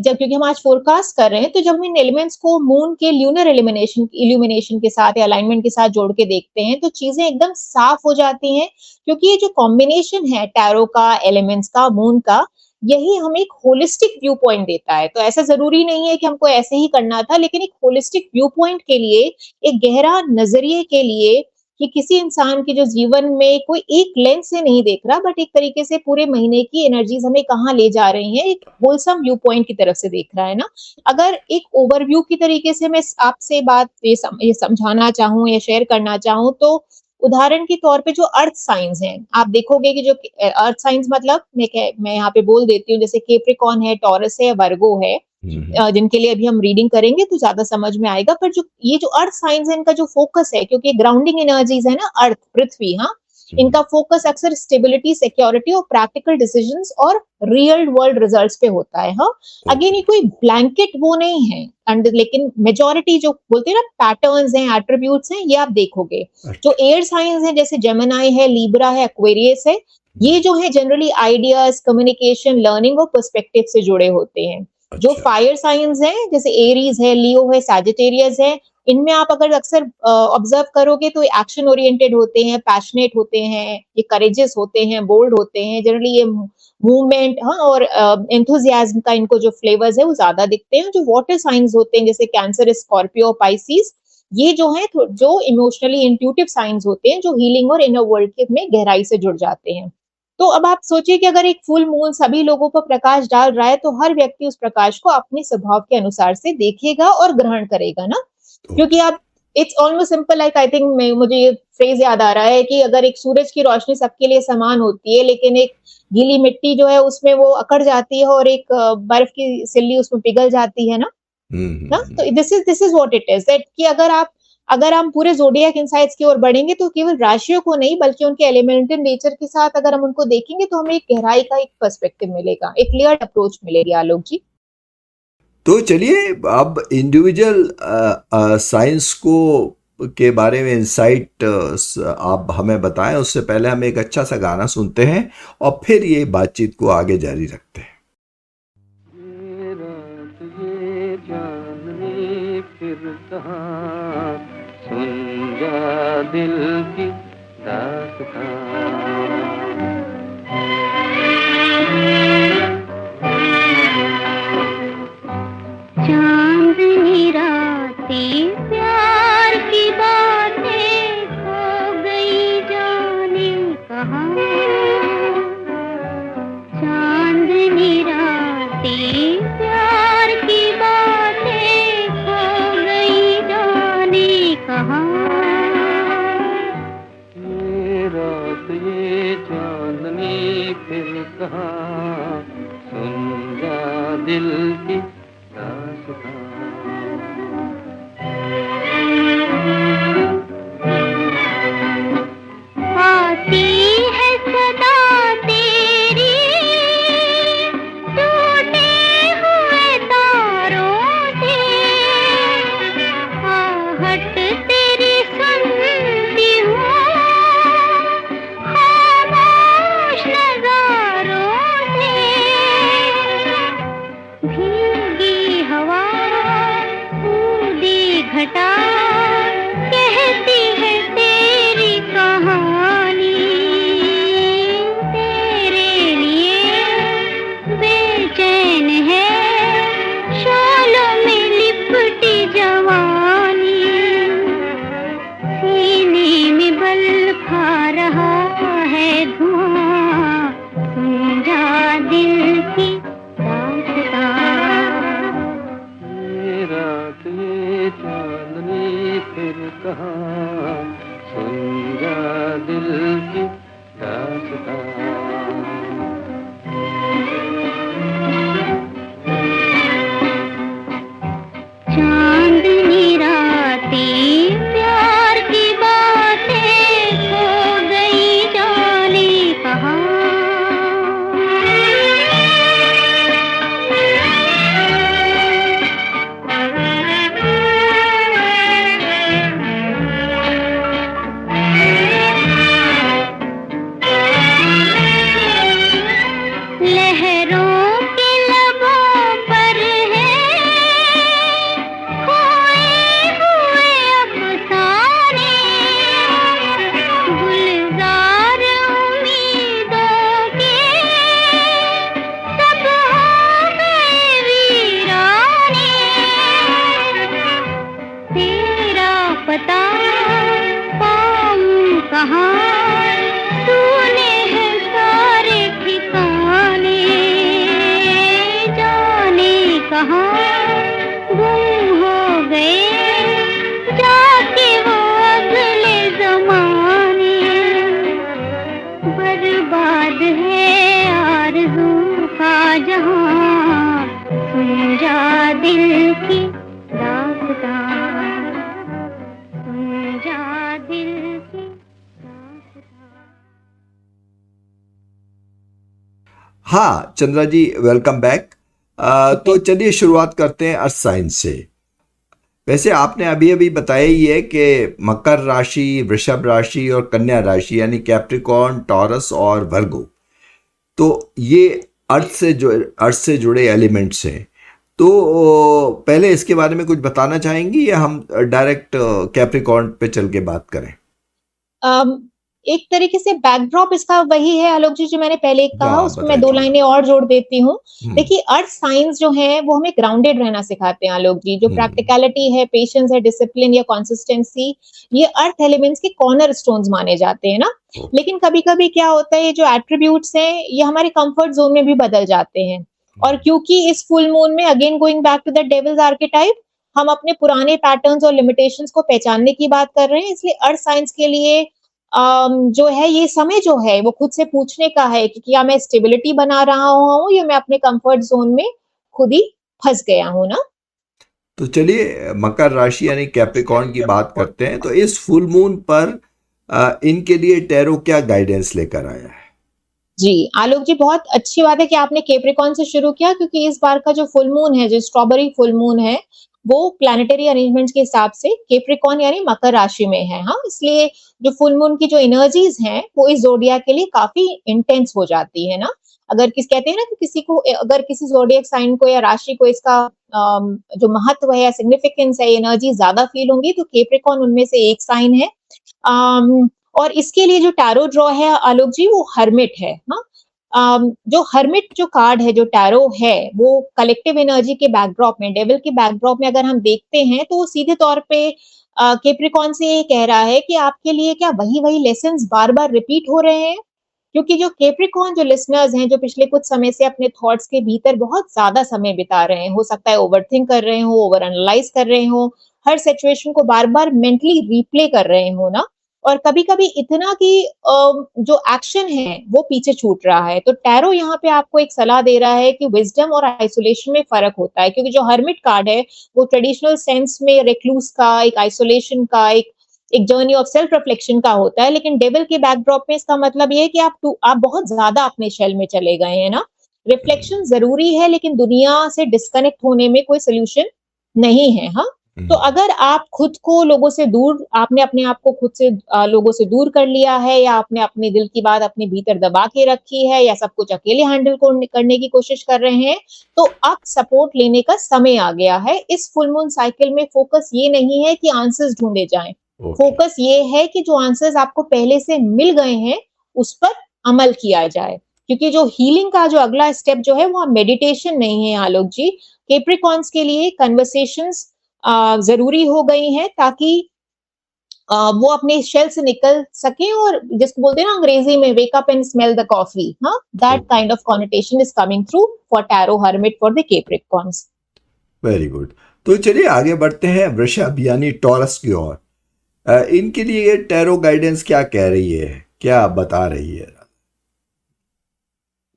क्योंकि हम आज फोरकास्ट कर रहे हैं, तो जब हम इन एलिमेंट्स को मून के ल्यूनर इल्यूमिनेशन के साथ या अलाइनमेंट के साथ जोड़ के देखते हैं, तो चीजें एकदम साफ हो जाती हैं। क्योंकि ये जो कॉम्बिनेशन है टैरो का, एलिमेंट्स का, मून का, यही हमें एक होलिस्टिक व्यू पॉइंट देता है। तो ऐसा जरूरी नहीं है कि हमको ऐसे ही करना था, लेकिन एक होलिस्टिक व्यू पॉइंट के लिए, एक गहरा नजरिए के लिए, कि किसी इंसान के जो जीवन में कोई एक लेंस से नहीं देख रहा, बट एक तरीके से पूरे महीने की एनर्जीज हमें कहाँ ले जा रही हैं, एक होलसम व्यू पॉइंट की तरफ से देख रहा है ना। अगर एक ओवरव्यू की तरीके से मैं आपसे बात ये समझाना चाहूँ या शेयर करना चाहूँ, तो उदाहरण के तौर पे जो अर्थ साइंस हैं, आप देखोगे कि जो अर्थ साइंस मतलब मैं यहाँ पे बोल देती हूँ, जैसे केप्रिकॉन है, टॉरस है, वर्गो है, जिनके लिए अभी हम रीडिंग करेंगे तो ज्यादा समझ में आएगा। पर जो ये जो अर्थ साइंस है, इनका जो फोकस है, क्योंकि ग्राउंडिंग एनर्जीज है ना, अर्थ, पृथ्वी, हाँ, इनका फोकस अक्सर स्टेबिलिटी, सिक्योरिटी और प्रैक्टिकल डिसीजंस और रियल वर्ल्ड रिजल्ट्स पे होता है। हाँ, अगेन ये कोई ब्लैंकेट वो नहीं है, एंड लेकिन मेजोरिटी जो बोलते हैं ना पैटर्न्स हैं, एट्रीब्यूट्स हैं, ये आप देखोगे। जो एयर साइंस है, जैसे जेमिनी है, लिब्रा है, एक्वेरियस है, ये जो है जनरली आइडियाज, कम्युनिकेशन, लर्निंग और पर्सपेक्टिव से जुड़े होते हैं। जो अच्छा। फायर साइंस हैं, जैसे एरीज है, लियो है, सैजिटेरियस है, इनमें आप अगर अक्सर ऑब्जर्व करोगे तो एक्शन ओरिएंटेड होते हैं, पैशनेट होते हैं, ये करेजियस होते हैं, बोल्ड होते हैं, जनरली ये मूवमेंट, हाँ, और एंथुजियाज्म का इनको जो फ्लेवर्स है वो ज्यादा दिखते हैं। जो वाटर साइंस होते हैं, जैसे कैंसर, स्कॉर्पियो, पाइसिस, ये जो है जो इमोशनली इंट्यूटिव साइंस होते हैं, जो हीलिंग और इनर वर्ल्ड के में गहराई से जुड़ जाते हैं। तो अब आप सोचिए कि अगर एक फुल मून सभी लोगों पर प्रकाश डाल रहा है, तो हर व्यक्ति उस प्रकाश को अपने स्वभाव के अनुसार से देखेगा और ग्रहण करेगा ना। क्योंकि आप, it's almost simple, like I think, मुझे ये फ्रेज याद आ रहा है कि अगर एक सूरज की रोशनी सबके लिए समान होती है, लेकिन एक गीली मिट्टी जो है उसमें वो अकड़ जाती है, और एक बर्फ की सिल्ली उसमें पिघल जाती है ना, तो this is what it is, that कि अगर हम पूरे ज़ोडिएक इनसाइट्स की ओर बढ़ेंगे, तो केवल राशियों को नहीं, बल्कि उनके एलिमेंटल नेचर के साथ अगर हम उनको देखेंगे, तो हमें एक गहराई का एक पर्सपेक्टिव मिलेगा, एक क्लियर अप्रोच मिलेगी आलोक जी। तो चलिए, अब इंडिविजुअल साइंस को के बारे में इंसाइट आप हमें बताएं, उससे पहले हम एक अच्छा सा गाना सुनते हैं और फिर ये बातचीत को आगे जारी रखते हैं। ये रात ये चांदनी फिर कहाँ, सुन जा दिल की दास्तां। चांदनी रातें प्यार की बातें खो गई जाने कहाँ। चांदनी रातें प्यार की बातें खो गई जाने कहाँ। ये रात ये चांदनी फिर कहाँ, सुन जा दिल की दास्तां। आती है सदा तेरी टूटे हुए तारों से, आहट तेरी सुनती हूँ खामोश नजारों से। भीगी हवाओं दास्तां। चांदनी रातें प्यार की बातें खो गई जाने कहाँ। लहरों के लबों पर है खोए हुए अफसाने। गुलजार उम्मीदों के सब हो गए वीराने। तेरा पता पाऊं कहाँ, तूने है सारे ठिकाने। जाने कहाँ गुम हो गए जाके वो अगले जमाने। बर्बाद है आरज़ू का जहां, सुन जा दिल की दास्तां, सुन जा दिल की दास्तां। हाँ चंद्रा जी, वेलकम बैक। तो चलिए शुरुआत करते हैं अर्थ साइंस से। वैसे आपने अभी अभी बताया ही है कि मकर राशि, वृषभ राशि और कन्या राशि यानी कैप्रिकॉर्न, टॉरस और वर्गो, तो ये अर्थ से जुड़े एलिमेंट्स हैं। तो पहले इसके बारे में कुछ बताना चाहेंगी या हम डायरेक्ट कैप्रिकॉर्न पे चल के बात करें? एक तरीके से बैकड्रॉप इसका वही है आलोक जी जो मैंने पहले कहा, हाँ, उसमें मैं बताइए दो थोड़ा। लाइनें और जोड़ देती हूँ। हम्म, देखिए अर्थ साइंस जो है वो हमें ग्राउंडेड रहना सिखाते हैं आलोक जी। जो हम्म, प्रैक्टिकलिटी है, पेशेंस है, डिसिप्लिन या कंसिस्टेंसी, ये अर्थ एलिमेंट्स के कॉर्नर स्टोन्स माने जाते हैं ना। ओके, लेकिन कभी कभी क्या होता है, ये जो एट्रीब्यूट्स हैं ये हमारे कंफर्ट जोन में भी बदल जाते हैं। और क्योंकि इस फुल मून में again going back to the devil's archetype, हम अपने पुराने पैटर्न्स और लिमिटेशंस को पहचानने की बात कर रहे हैं। इसलिए अर्थ साइंस के लिए जो है ये समय जो है वो खुद से पूछने का है कि क्या मैं स्टेबिलिटी बना रहा हूँ या मैं अपने कंफर्ट जोन में खुद ही फंस गया हूँ ना। तो चलिए मकर राशि यानी कैप्रिकॉर्न की बात करते हैं। तो इस फुल मून पर इनके लिए टैरो क्या गाइडेंस लेकर आया है? जी आलोक जी, बहुत अच्छी बात है कि आपने कैप्रिकॉर्न से शुरू किया, क्योंकि इस बार का जो फुल मून है, जो स्ट्रॉबेरी फुल मून है, वो प्लैनेटरी अरेंजमेंट्स के हिसाब से कैप्रिकॉर्न यानी मकर राशि में है। हाँ, इसलिए जो फुल मून की जो एनर्जीज हैं वो इस जोडियाक के लिए काफी इंटेंस हो जाती है ना। अगर किस कहते हैं ना कि किसी को, अगर किसी जोडियाक साइन को या राशि को इसका जो महत्व है या सिग्निफिकेंस है, एनर्जी ज्यादा फील होंगी, तो कैप्रिकॉर्न उनमें से एक साइन है। और इसके लिए जो टैरो ड्रॉ है आलोक जी, वो हर्मिट है। हाँ, जो हर्मिट जो कार्ड है, जो टैरो है, वो कलेक्टिव एनर्जी के बैकड्रॉप में, डेविल के बैकड्रॉप में अगर हम देखते हैं तो वो सीधे तौर पे कैप्रिकॉर्न से ये कह रहा है कि आपके लिए क्या वही वही लेसन्स बार बार रिपीट हो रहे हैं। क्योंकि जो कैप्रिकॉर्न जो लिसनर्स हैं, जो पिछले कुछ समय से अपने थॉट्स के भीतर बहुत ज्यादा समय बिता रहे हैं, हो सकता है ओवरथिंक कर रहे हो, ओवर एनालाइज कर रहे हो, हर सिचुएशन को बार बार मेंटली रिप्ले कर रहे हो ना। और कभी कभी इतना कि जो एक्शन है वो पीछे छूट रहा है। तो टैरो यहाँ पे आपको एक सलाह दे रहा है कि विजडम और आइसोलेशन में फर्क होता है। क्योंकि जो हर्मिट कार्ड है वो ट्रेडिशनल सेंस में रिक्लूस का, एक आइसोलेशन का, एक जर्नी ऑफ सेल्फ रिफ्लेक्शन का होता है। लेकिन डेविल के बैकड्रॉप में इसका मतलब ये है कि आप बहुत ज्यादा अपने शेल में चले गए हैं ना। रिफ्लेक्शन जरूरी है, लेकिन दुनिया से डिस्कनेक्ट होने में कोई सोल्यूशन नहीं है। हाँ, तो अगर आप खुद को लोगों से दूर, आपने अपने आप को खुद से लोगों से दूर कर लिया है, या आपने अपने दिल की बात अपने भीतर दबा के रखी है, या सब कुछ अकेले हैंडल करने की कोशिश कर रहे हैं, तो अब सपोर्ट लेने का समय आ गया है। इस फुल मून साइकिल में फोकस ये नहीं है कि आंसर्स ढूंढे जाएं, फोकस ये है कि जो आंसर्स आपको पहले से मिल गए हैं उस पर अमल किया जाए। क्योंकि जो हीलिंग का जो अगला स्टेप जो है वो मेडिटेशन नहीं है आलोक जी। कैप्रिकॉर्न्स के लिए कन्वर्सेशंस जरूरी हो गई हैं, ताकि वो अपने शेल से निकल सके, और जिसको बोलते हैं ना अंग्रेजी में, wake up and smell the coffee. हाँ, that kind of connotation is coming through for tarot hermit for the Capricorns. Very good. तो चलिए आगे बढ़ते हैं वृषभ यानी टॉरस की ओर। इनके लिए टैरो गाइडेंस क्या कह रही है, क्या बता रही है?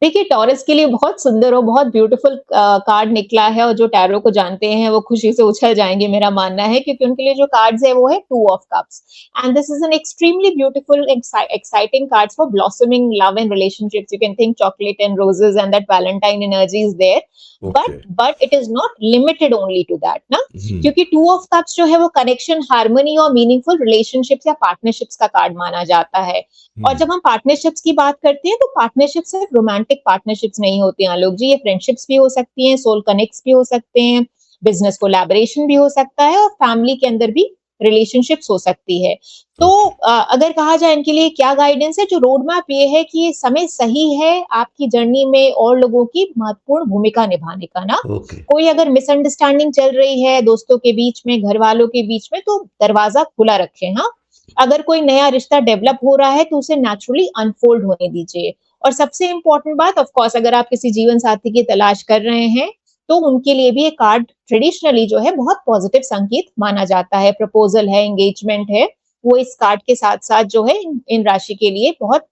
देखिए, टॉरस के लिए बहुत सुंदर और बहुत ब्यूटीफुल कार्ड निकला है, और जो टैरो को जानते हैं वो खुशी से उछल जाएंगे, मेरा मानना है, क्योंकि उनके लिए जो कार्ड्स है वो है two of cups. And this is an extremely beautiful exciting cards for blossoming love and relationships. You can think chocolate and roses and that Valentine energy is there, okay. But it is not limited only to that ना, क्योंकि टू ऑफ कप्स जो है वो कनेक्शन, हार्मनी और मीनिंगफुल रिलेशनशिप्स या पार्टनरशिप्स का कार्ड माना जाता है। और जब हम पार्टनरशिप्स की बात करते हैं तो पार्टनरशिप सिर्फ रोमांटिक पार्टनरशिप्स नहीं होती हैं आलोक जी, ये फ्रेंडशिप्स भी हो सकती हैं, सोल कनेक्ट्स भी हो सकते हैं, बिजनेस कोलैबोरेशन भी हो सकता है, और फैमिली के अंदर भी रिलेशनशिप्स हो सकती है। तो अगर कहा जाए इनके लिए क्या गाइडेंस है, जो रोड मैप ये है कि ये समय सही है आपकी जर्नी में और लोगों की महत्वपूर्ण भूमिका निभाने का ना। ओके। कोई अगर मिसअंडरस्टैंडिंग चल रही है दोस्तों के बीच में, घर वालों के बीच में, तो दरवाजा खुला रखें। हाँ, अगर कोई नया रिश्ता डेवलप हो रहा है तो उसे नेचुरली अनफोल्ड होने दीजिए। और सबसे इंपॉर्टेंट बात, ऑफ कोर्स, अगर आप किसी जीवन साथी की तलाश कर रहे हैं तो उनके लिए भी ये कार्ड ट्रेडिशनली जो है बहुत पॉजिटिव संकेत माना जाता है। प्रपोजल है, एंगेजमेंट है, वो इस कार्ड के साथ साथ जो है इन राशि के लिए बहुत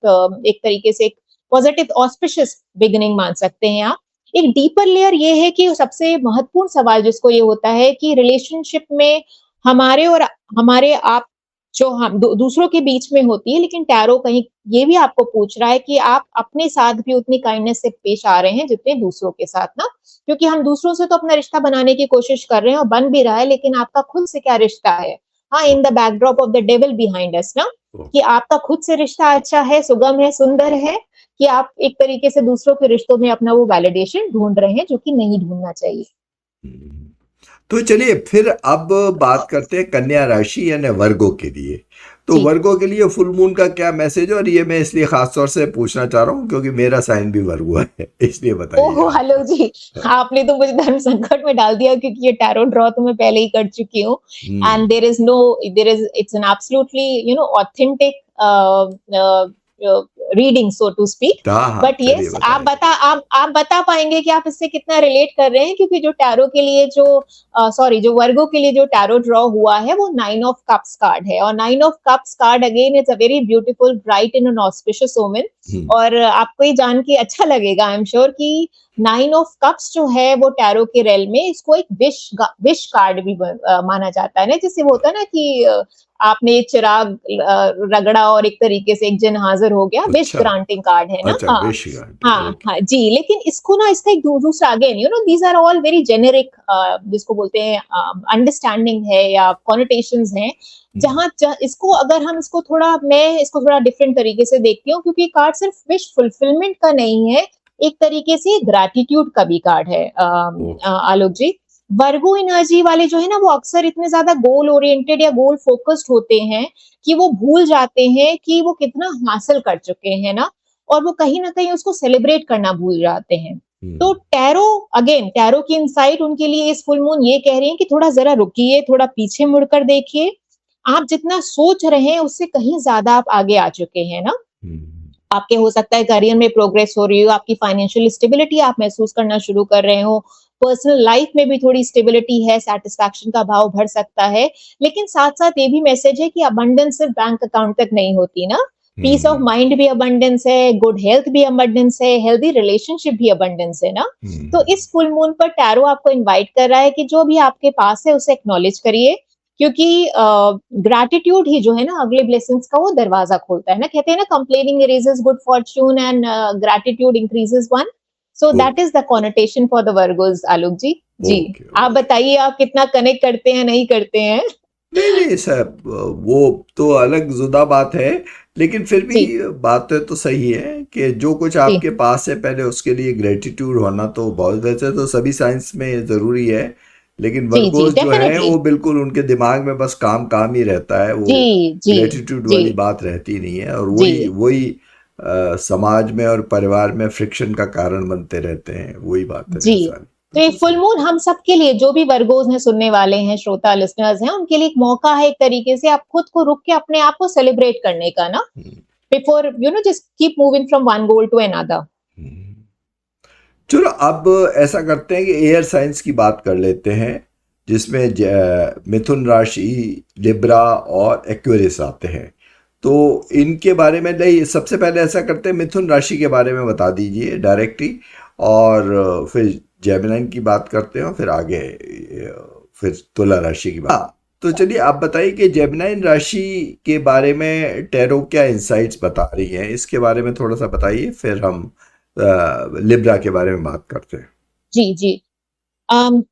एक तरीके से एक पॉजिटिव ऑस्पिशियस बिगिनिंग मान सकते हैं आप। एक डीपर लेयर ये है कि सबसे महत्वपूर्ण सवाल जिसको ये होता है कि रिलेशनशिप में हमारे और हमारे आप जो हम दूसरों के बीच में होती है, लेकिन टैरो कहीं ये भी आपको पूछ रहा है कि आप अपने साथ भी उतनी काइंडनेस से पेश आ रहे हैं जितने दूसरों के साथ ना, क्योंकि हम दूसरों से तो अपना रिश्ता बनाने की कोशिश कर रहे हैं और बन भी रहा है, लेकिन आपका खुद से क्या रिश्ता है। हाँ, in the backdrop of the devil behind us ना, कि आपका खुद से रिश्ता अच्छा है, सुगम है, सुंदर है, कि आप एक तरीके से दूसरों के रिश्तों में अपना वो वैलिडेशन ढूंढ रहे हैं, जो कि नहीं ढूंढना चाहिए। तो चलिए फिर अब बात करते हैं कन्या राशि यानी वर्गो के लिए। तो वर्गो के लिए फुल मून का क्या मैसेज है, और ये मैं इसलिए खास तौर से पूछना चाह रहा हूँ क्योंकि मेरा साइन भी वर्गो है, इसलिए बताइए। ओह हेलो जी, आपने तो मुझे धर्म संकट में डाल दिया, क्योंकि ये टैरो ड्रॉ तो मैं पहले ही कर चुकी हूँ। And there is it's an absolutely authentic reading so to speak. But yes, आप बता पाएंगे कि आप इससे कितना रिलेट कर रहे हैं, क्योंकि जो टैरो के लिए जो वर्गो के लिए जो टैरो ड्रॉ हुआ है वो 9 ऑफ कप्स कार्ड है। और 9 of cups card again it's a very beautiful, bright and an auspicious omen. और आपको ये जान के अच्छा लगेगा, आई एम श्योर, कि 9 ऑफ कप्स जो है वो टैरो के रेल में इसको एक विश कार्ड भी माना जाता है ना, जिससे वो होता है ना कि आपने चिराग रगड़ा और एक तरीके से एक जन हाजिर हो गया, विश ग्रांटिंग कार्ड है ना। अच्छा, हाँ जी, लेकिन इसको ना इसका एक दूसरा again these are all very generic, जिसको बोलते हैं अंडरस्टैंडिंग है या कॉनोटेशंस हैं, जहां इसको अगर हम मैं इसको थोड़ा डिफरेंट तरीके से देखती हूँ, क्योंकि कार्ड सिर्फ विश फुलफिलमेंट का नहीं है, एक तरीके से ग्रैटिट्यूड का भी कार्ड है आलोक जी। वर्गो एनर्जी वाले जो है ना, वो अक्सर इतने ज्यादा गोल ओरिएंटेड या गोल फोकस्ड होते हैं कि वो भूल जाते हैं कि वो कितना हासिल कर चुके हैं ना, और वो कहीं ना कहीं उसको सेलिब्रेट करना भूल जाते हैं। तो टैरो की इनसाइट उनके लिए इस फुल मून ये कह रही है कि थोड़ा जरा रुकिए, थोड़ा पीछे मुड़कर देखिए, आप जितना सोच रहे हैं उससे कहीं ज्यादा आप आगे आ चुके हैं ना। आपके हो सकता है करियर में प्रोग्रेस हो रही हो, आपकी फाइनेंशियल स्टेबिलिटी आप महसूस करना शुरू कर रहे हो, पर्सनल लाइफ में भी थोड़ी स्टेबिलिटी है, सेटिस्फैक्शन का भाव भर सकता है। लेकिन साथ साथ ये भी मैसेज है कि अबंडेंस सिर्फ बैंक अकाउंट तक नहीं होती ना, पीस ऑफ माइंड भी अबंडेंस है, गुड हेल्थ भी अबंडेंस है, हेल्दी रिलेशनशिप भी अबंडेंस है ना। तो इस फुल मून पर टैरो आपको इनवाइट कर रहा है कि जो भी आपके पास है उसे एक्नॉलेज करिए, क्योंकि ग्रैटिट्यूड ही जो है ना अगले ब्लेसिंग्स का वो दरवाजा खोलता है ना। कहते हैं ना, complaining erases good fortune and gratitude increases one. So that is the connotation for the Virgos Alok ji. जी, आप बताइए, आप कितना कनेक्ट करते हैं, नहीं करते हैं? नहीं सर, वो तो अलग जुदा बात है, लेकिन फिर भी बात तो सही है कि जो कुछ आपके पास है पहले उसके लिए ग्रेटिट्यूड होना तो बहुत, वैसे तो सभी साइंस में जरूरी है, लेकिन वर्गोस जो है वो बिल्कुल उनके दिमाग में बस काम ही रहता है, वो ग्रेटिट्यूड वाली बात रहती नहीं है, और वही समाज में और परिवार में फ्रिक्शन का कारण बनते रहते हैं, वही बात है जी। तो ये फुल मून हम सब के लिए, जो भी वर्गोस हैं, सुनने वाले हैं, श्रोता लिसनर्स हैं, उनके लिए एक मौका है, एक तरीके से आप खुद को रुक के अपने आप को सेलिब्रेट करने का ना, before just keep moving from one goal to another. चलो अब ऐसा करते हैं कि एयर साइंस की बात कर लेते हैं, जिसमें मिथुन राशि, लिब्रा और एक्वेरियस आते हैं। तो इनके बारे में नहीं, सबसे पहले ऐसा करते हैं, मिथुन राशि के बारे में बता दीजिए डायरेक्टली, और फिर जेमिनाई की बात करते हैं, और फिर आगे फिर तुला राशि की बात। हाँ, तो चलिए आप बताइए कि जेमिनाई राशि के बारे में टैरो क्या इंसाइट्स बता रही है, इसके बारे में थोड़ा सा बताइए, फिर हम लिब्रा के बारे में बात करते हैं। जी जी अम,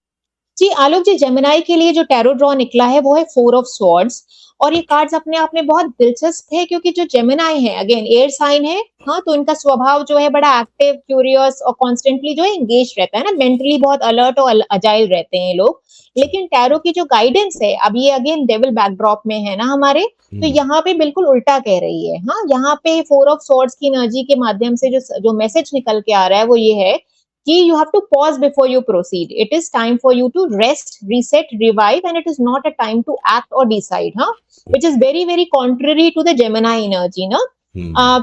जी आलोक जी, जेमिनाई के लिए जो टैरो ड्रॉ निकला है वो है 4 ऑफ स्वॉर्ड्स, और ये कार्ड्स अपने आप में बहुत दिलचस्प है क्योंकि जो जेमिनाई है अगेन एयर साइन है। हाँ, तो इनका स्वभाव जो है बड़ा एक्टिव, क्यूरियस और कॉन्स्टेंटली जो है एंगेज रहता है ना, मेंटली बहुत अलर्ट और अजाइल रहते हैं ये लोग। लेकिन टैरो की जो गाइडेंस है, अब ये अगेन डेविल बैकड्रॉप में है ना हमारे, तो यहाँ पे बिल्कुल उल्टा कह रही है। हाँ, यहाँ पे 4 ऑफ स्वॉर्ड्स की एनर्जी के माध्यम से जो मैसेज निकल के आ रहा है वो ये है कि you have to pause before you proceed. It is time for you to rest, reset, revive, and it is not a time to act or decide, huh? Which is very, very contrary to the Gemini energy, ना?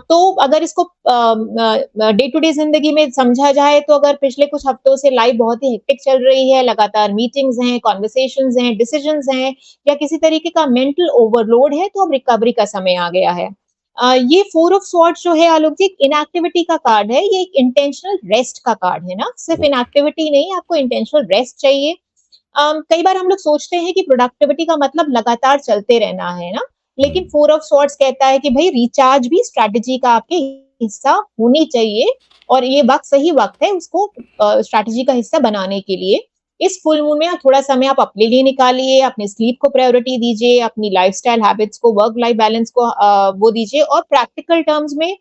तो अगर इसको डे टू डे जिंदगी में समझा जाए तो अगर पिछले कुछ हफ्तों से लाइफ बहुत ही हेक्टिक चल रही है, लगातार मीटिंग्स हैं, कॉन्वर्सेशंस हैं, डिसीजंस हैं, या किसी तरीके का मेंटल ओवरलोड है, तो अब रिकवरी का समय आ गया है। ये 4 ऑफ स्वॉर्ड्स जो है आलोक जी, इनएक्टिविटी का कार्ड है, ये एक इंटेंशनल रेस्ट का कार्ड है ना, सिर्फ इनएक्टिविटी नहीं, आपको इंटेंशनल रेस्ट चाहिए। कई बार हम लोग सोचते हैं कि प्रोडक्टिविटी का मतलब लगातार चलते रहना है ना, लेकिन 4 ऑफ स्वॉर्ड्स कहता है कि भाई रिचार्ज भी स्ट्रैटेजी का आपके हिस्सा होनी चाहिए, और ये वक्त सही वक्त है उसको स्ट्रैटेजी का हिस्सा बनाने के लिए। इस फुल मून में थोड़ा समय आप अपने लिए निकालिए, अपने स्लीप को प्रायोरिटी दीजिए, अपनी लाइफस्टाइल हैबिट्स को, वर्क लाइफ बैलेंस को वो दीजिए, और प्रैक्टिकल टर्म्स में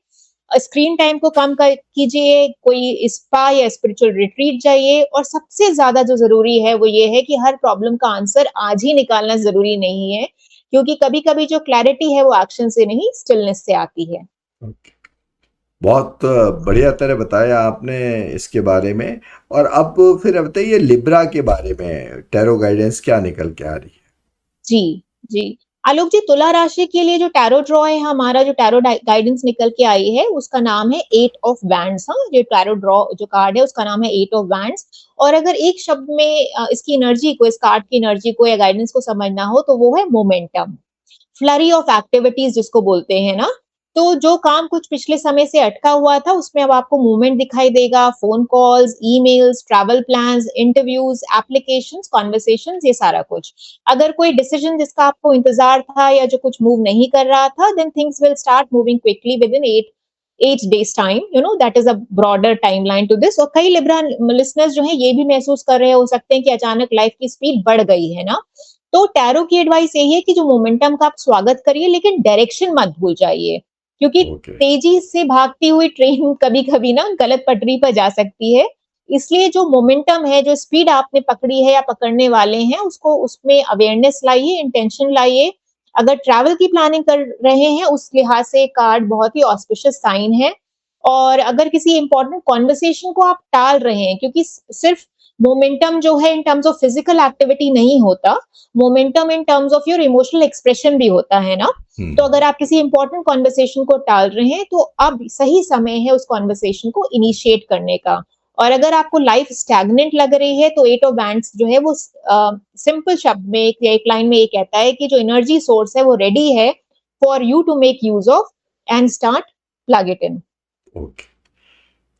स्क्रीन टाइम को कम कीजिए, कोई स्पा या स्पिरिचुअल रिट्रीट जाइए, और सबसे ज्यादा जो जरूरी है वो ये है कि हर प्रॉब्लम का आंसर आज ही निकालना जरूरी नहीं है, क्योंकि कभी कभी जो क्लैरिटी है वो एक्शन से नहीं, स्टिलनेस से आती है। बहुत बढ़िया तरह बताया आपने इसके बारे में। और अब फिर बताइए लिब्रा के बारे में टैरो गाइडेंस क्या निकल के आ रही है। जी जी आलोक जी, तुला राशि के लिए जो टैरो ड्रॉ है हमारा, जो टैरो गाइडेंस निकल के आई है उसका नाम है 8 ऑफ वैंड्स। हाँ, जो टैरो ड्रॉ जो कार्ड है उसका नाम है 8 ऑफ वैंड्स। और अगर एक शब्द में इसकी एनर्जी को, इस कार्ड की एनर्जी को या गाइडेंस को समझना हो तो वो है मोमेंटम, फ्लरी ऑफ एक्टिविटीज जिसको बोलते हैं ना। तो जो काम कुछ पिछले समय से अटका हुआ था उसमें अब आपको मूवमेंट दिखाई देगा, phone calls, emails, travel plans, interviews, applications, conversations, ये सारा कुछ। अगर कोई डिसीजन जिसका आपको इंतजार था या जो कुछ मूव नहीं कर रहा था, then things will start moving quickly with in 8 days time, that is a broader timeline to this। और कई लिब्रा लिसनर्स जो है ये भी महसूस कर रहे हो सकते हैं कि अचानक लाइफ की स्पीड बढ़ गई है ना। तो टैरो की एडवाइस यही है कि जो मोमेंटम का आप स्वागत करिए, लेकिन डायरेक्शन मत भूल जाइए, क्योंकि तेजी से भागती हुई ट्रेन कभी कभी ना गलत पटरी पर जा सकती है। इसलिए जो मोमेंटम है, जो स्पीड आपने पकड़ी है या पकड़ने वाले हैं, उसको उसमें अवेयरनेस लाइए, इंटेंशन लाइए। अगर ट्रैवल की प्लानिंग कर रहे हैं उस लिहाज से कार्ड बहुत ही ऑस्पिशियस साइन है। और अगर किसी इंपॉर्टेंट कॉन्वर्सेशन को आप टाल रहे हैं, क्योंकि सिर्फ मोमेंटम जो है in terms of physical activity नहीं होता, momentum in terms of your emotional expression भी होता है ना। तो अगर आप किसी इंपॉर्टेंट कॉन्वर्सेशन को टाल रहे हैं तो अब सही समय है उस कॉन्वर्सेशन को इनिशिएट करने का। और अगर आपको लाइफ स्टैग्नेंट लग रही है तो 8 ऑफ वैंड्स जो है वो सिंपल शब्द में एक लाइन में ये कहता है कि जो एनर्जी सोर्स है वो रेडी है for you to make use of and start plug it in. Okay,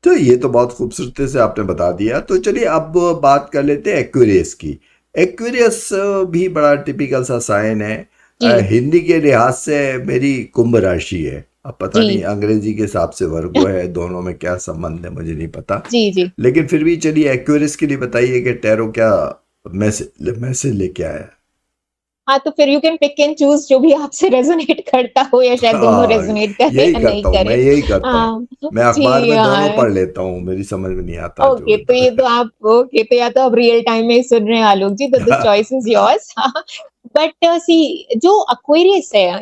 तो ये तो बहुत खूबसूरती से आपने बता दिया। तो चलिए अब बात कर लेते हैं एक्वेरियस की। एक्वेरियस भी बड़ा टिपिकल सा साइन है। हिंदी के लिहाज से मेरी कुंभ राशि है, अब पता नहीं अंग्रेजी के हिसाब से वर्गो है, दोनों में क्या संबंध है मुझे नहीं पता। जी। लेकिन फिर भी चलिए एक्वेरियस के लिए बताइए कि टैरो क्या मैसेज लेके आया। हाँ, तो फिर you can pick and choose जो भी आपसे रेजोनेट करता हो, या शायद दोनों रेजोनेट करे या नहीं करे। मैं यही करता हूँ, मैं अखबार में दोनों पढ़ लेता हूँ, मेरी समझ में नहीं आता। ओके, तो ये तो आप तो या तो आप रियल टाइम में सुन रहे हैं आलोक जी, तो the choice is yours. But see जो एक्वेरियस है,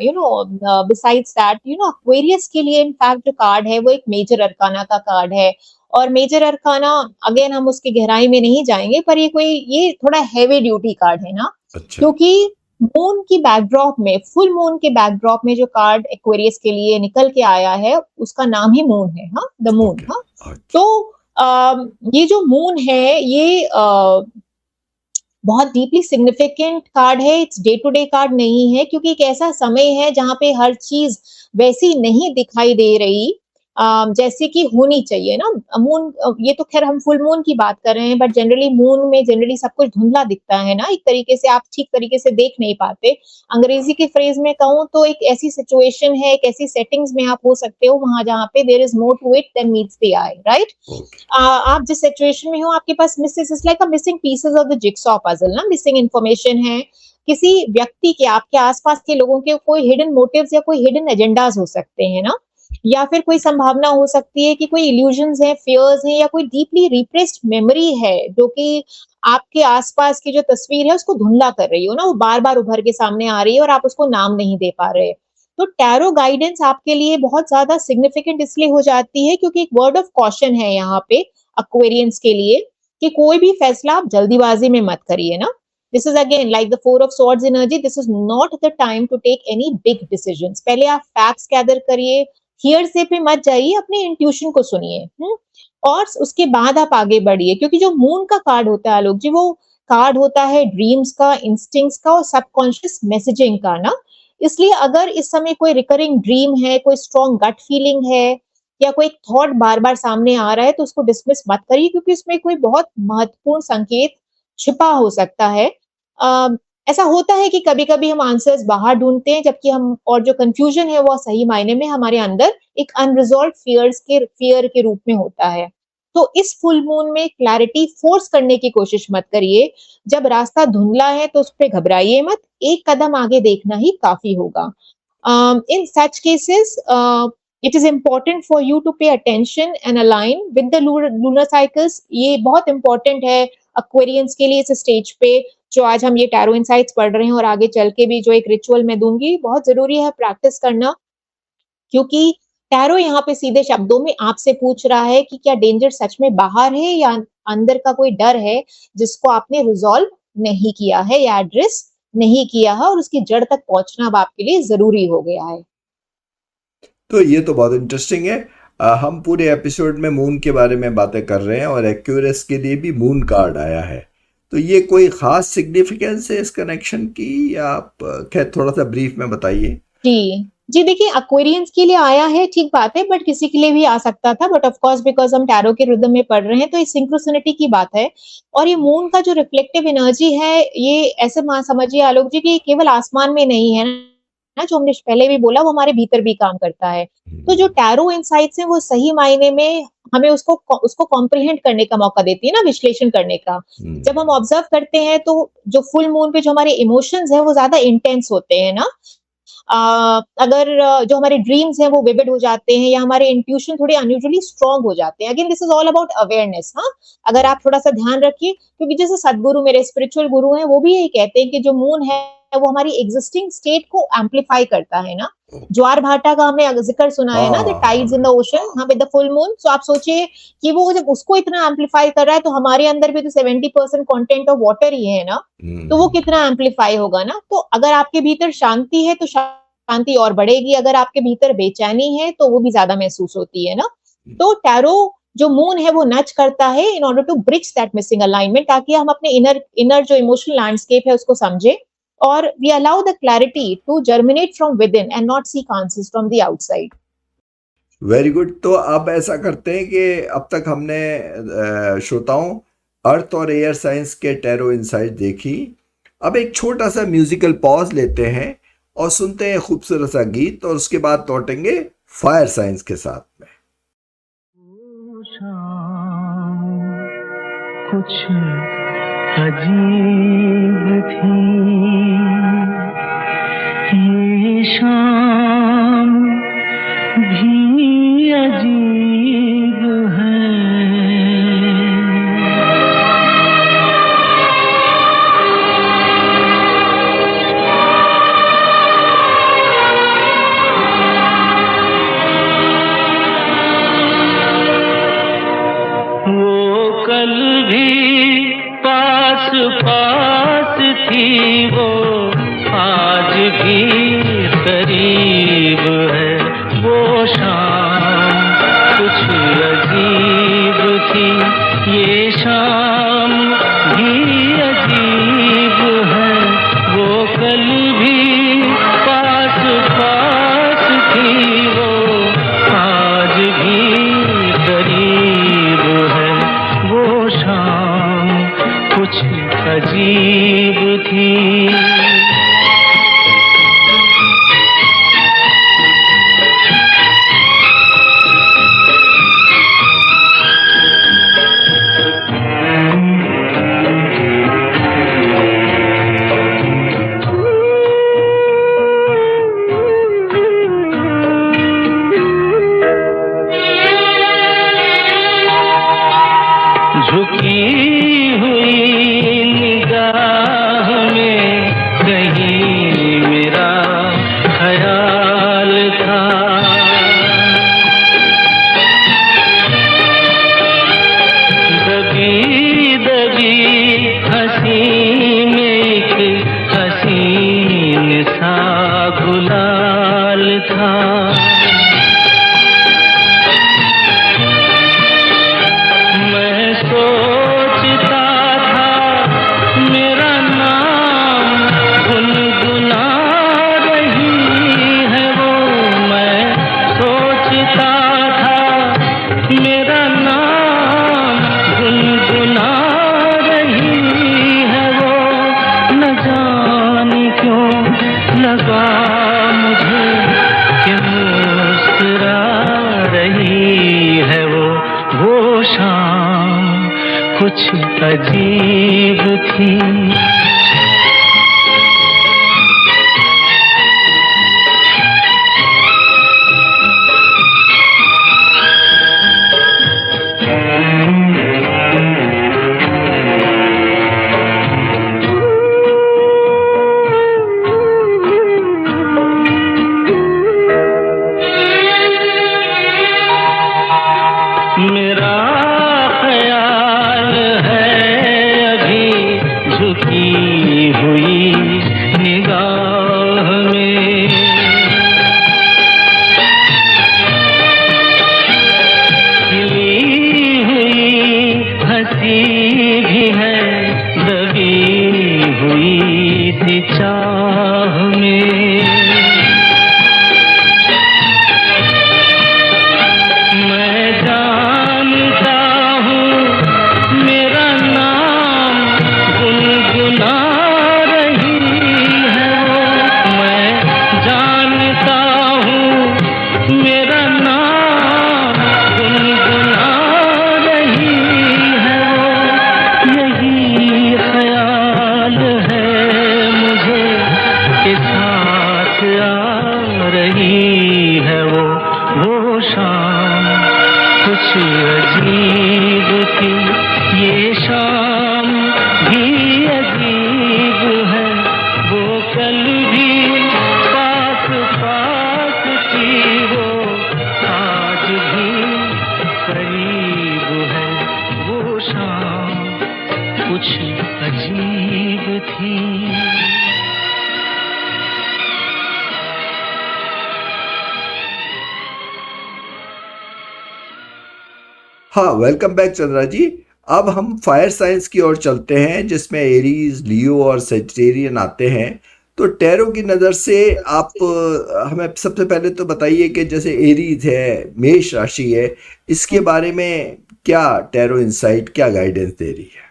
बिसाइड्स दैट, एक्वेरियस के लिए इनफैक्ट जो कार्ड है वो एक मेजर अरकाना का कार्ड है। और मेजर अरकाना अगेन हम उसकी गहराई में नहीं जाएंगे, पर ये थोड़ा हैवी ड्यूटी कार्ड है ना। अच्छा। क्योंकि मून की बैकड्रॉप में, फुल मून के बैकड्रॉप में जो कार्ड एक्वेरियस के लिए निकल के आया है उसका नाम ही मून है। हाँ, द मून। हाँ, तो ये जो मून है ये बहुत डीपली सिग्निफिकेंट कार्ड है, it's day to day card नहीं है, क्योंकि एक ऐसा समय है जहाँ पे हर चीज वैसी नहीं दिखाई दे रही जैसे कि होनी चाहिए ना। मून, ये तो खैर हम फुल मून की बात कर रहे हैं, बट जनरली मून में जनरली सब कुछ धुंधला दिखता है ना, एक तरीके से आप ठीक तरीके से देख नहीं पाते। अंग्रेजी के फ्रेज में कहूँ तो एक ऐसी सिचुएशन है, एक ऐसी सेटिंग्स में आप हो सकते हो वहां जहाँ पे there is more to it than meets the eye, right. आप जिस सिचुएशन में हो, आपके पास misses is like a missing pieces of the jigsaw puzzle ना, मिसिंग इंफॉर्मेशन है किसी व्यक्ति के, आपके आसपास के लोगों के कोई हिडन मोटिव्स या कोई हिडन एजेंडाज हो सकते हैं ना, या फिर कोई संभावना हो सकती है कि कोई इल्यूजन्स हैं, फियर्स हैं, या कोई डीपली रिप्रेस्ड मेमोरी है जो कि आपके आसपास की जो तस्वीर है उसको धुंधला कर रही हो ना, वो बार-बार उभर के सामने आ रही है और आप उसको नाम नहीं दे पा रहे। तो टैरो गाइडेंस आपके लिए बहुत ज़्यादा सिग्निफिकेंट इसलिए हो जाती है क्योंकि एक वर्ड ऑफ कॉशन है यहाँ पे एक्वेरियंस के लिए कि कोई भी फैसला आप जल्दीबाजी में मत करिए ना। This is again like the Four of Swords energy. This is not the time to take any big decisions. पहले आप फैक्ट्स गैदर करिए, हियरसे पे मत जाइए, अपने इंट्यूशन को सुनिए, और उसके बाद आप आगे बढ़िए, क्योंकि जो मून का कार्ड होता है आलोक जी, वो कार्ड होता है ड्रीम्स का, इंस्टिंक्ट्स का और सबकॉन्शियस मैसेजिंग का ना। इसलिए अगर इस समय कोई रिकरिंग ड्रीम है, कोई स्ट्रॉन्ग गट फीलिंग है, या कोई थॉट बार बार सामने आ रहा है, तो उसको डिसमिस मत करिए, क्योंकि उसमें कोई बहुत महत्वपूर्ण संकेत छिपा हो सकता है। ऐसा होता है कि कभी-कभी हम आंसर्स बाहर ढूँढते हैं, जबकि हम, और जो कन्फ्यूजन है वो सही मायने में हमारे अंदर एक अनरिज़ॉल्व्ड फियर के रूप में होता है। तो इस फुल मून में क्लैरिटी फोर्स करने की कोशिश मत करिए। जब रास्ता धुंधला है तो उस पे घबराइए मत, एक कदम आगे देखना ही काफ़ी होगा। In such cases, it is important for you to pay attention and align with the lunar cycles. ये बहुत important है Aquarians के लिए इस स्टेज पे, जो आज हम ये टैरो इनसाइट्स पढ़ रहे हैं और आगे चल के भी जो एक रिचुअल मैं दूंगी, बहुत जरूरी है प्रैक्टिस करना, क्योंकि टैरो यहाँ पे सीधे शब्दों में आपसे पूछ रहा है कि क्या डेंजर सच में बाहर है या अंदर का कोई डर है जिसको आपने रिजॉल्व नहीं किया है या एड्रेस नहीं किया है, और उसकी जड़ तक पहुंचना अब आपके लिए जरूरी हो गया है। तो ये तो बहुत इंटरेस्टिंग है। हम पूरे एपिसोड में मून के बारे में बातें कर रहे हैं और एक्यूरेस के लिए भी मून कार्ड आया है, तो ये कोई खास सिग्निफिकेंस है इस कनेक्शन की, या आप खैर थोड़ा सा ब्रीफ में बताइए। जी देखिए, एक्वेरियंस के लिए आया है, ठीक बात है, बट किसी के लिए भी आ सकता था, बट ऑफ कोर्स बिकॉज हम टैरो के रिदम में पढ़ रहे हैं तो ये सिंक्रोसिनिटी की बात है। और ये मून का जो रिफ्लेक्टिव एनर्जी है, ये ऐसे समझिए आलोक जी कि केवल आसमान में नहीं है ना, जो हमने पहले भी बोला, वो हमारे भीतर भी काम करता है। तो जो टैरो इनसाइट्स हैं वो सही मायने में हमें उसको कॉम्प्रिहेंड करने का मौका देती है ना, विश्लेषण करने का। जब हम ऑब्जर्व करते हैं तो जो फुल मून पे जो हमारे इमोशंस हैं वो ज्यादा इंटेंस होते हैं ना। अगर जो हमारे ड्रीम्स हैं वो विविड हो जाते हैं, या हमारे इंट्यूशन थोड़े अनयूजुअली स्ट्रांग हो जाते हैं। Again this is all about awareness. हाँ, अगर आप थोड़ा सा ध्यान रखिए, क्योंकि जैसे सदगुरु, मेरे स्पिरिचुअल गुरु हैं, वो भी यही कहते हैं कि जो मून है वो हमारी एग्जिस्टिंग स्टेट को एम्पलीफाई करता है ना। ज्वार भाटा का हमने जिक्र सुना है ना, the tides in the ocean, हाँ, विद द फुल मून। सो आप सोचिए कि वो जब उसको इतना एम्पलीफाई कर रहा है, तो हमारे अंदर भी तो 70% कंटेंट ऑफ वाटर ही है ना, तो वो कितना एम्पलीफाई होगा ना। तो अगर आपके भीतर शांति है तो शांति और बढ़ेगी, अगर आपके भीतर बेचैनी है तो वो भी ज्यादा महसूस होती है ना। तो टैरो जो मून है वो नच करता है in order to bridge that missing alignment, ताकि हम अपने इनर जो इमोशनल लैंडस्केप है उसको समझे, और we allow the clarity to germinate from within and not seek answers from the outside. Very good. तो अब ऐसा करते हैं कि अब तक हमने श्रोताओं अर्थ और एयर साइंस के टैरो इनसाइट देखी। अब एक छोटा सा म्यूजिकल पॉज लेते हैं और सुनते हैं खूबसूरत सा गीत, और उसके बाद लौटेंगे फायर साइंस के साथ में। कुछ अजीब थी ये शाम भी अजीब है। वो कल भी पास पास थी, वो आज भी करीब है। वो शाम कुछ अजीब थी, ये शाम भी अजीब अजीब थी। झुकी हुई निगाह में कहीं मेरा ख्याल था। दबी दबी हंसी में एक हसीन सा गुलाल था। मैं सोचता था मेरा नाम गुनगुना रही है वो। मैं सोचता था मेरा नाम गुनगुना रही है वो। न जाने क्यों लगा मुझे कि मुस्कुरा रही है वो। वो शाम कुछ अजीब थी। मेरा ख्याल है अभी झुकी हुई निगाह में। खिली हुई हंसी भी है दबी हुई सी चाह में। मैं जानता हूँ मेरा नाम गुनगुना रही है वो। मैं जानता हूँ मेरा नाम गुनगुना रही है वो। यही ख्याल है मुझे कि साथ आ रही है वो। वो शाम कुछ अजीब थी। ये शाम भी अजीब है। वो कल भी पास पास थी वो। आज भी करीब है। वो शाम कुछ अजीब थी। हाँ, वेलकम बैक चंद्रा जी। अब हम फायर साइंस की ओर चलते हैं जिसमें एरीज, लियो और सेजिटेरियन आते हैं। तो टैरो की नज़र से आप हमें सबसे पहले तो बताइए कि जैसे एरीज है, मेष राशि है, इसके बारे में क्या टैरो इंसाइट, क्या गाइडेंस दे रही है?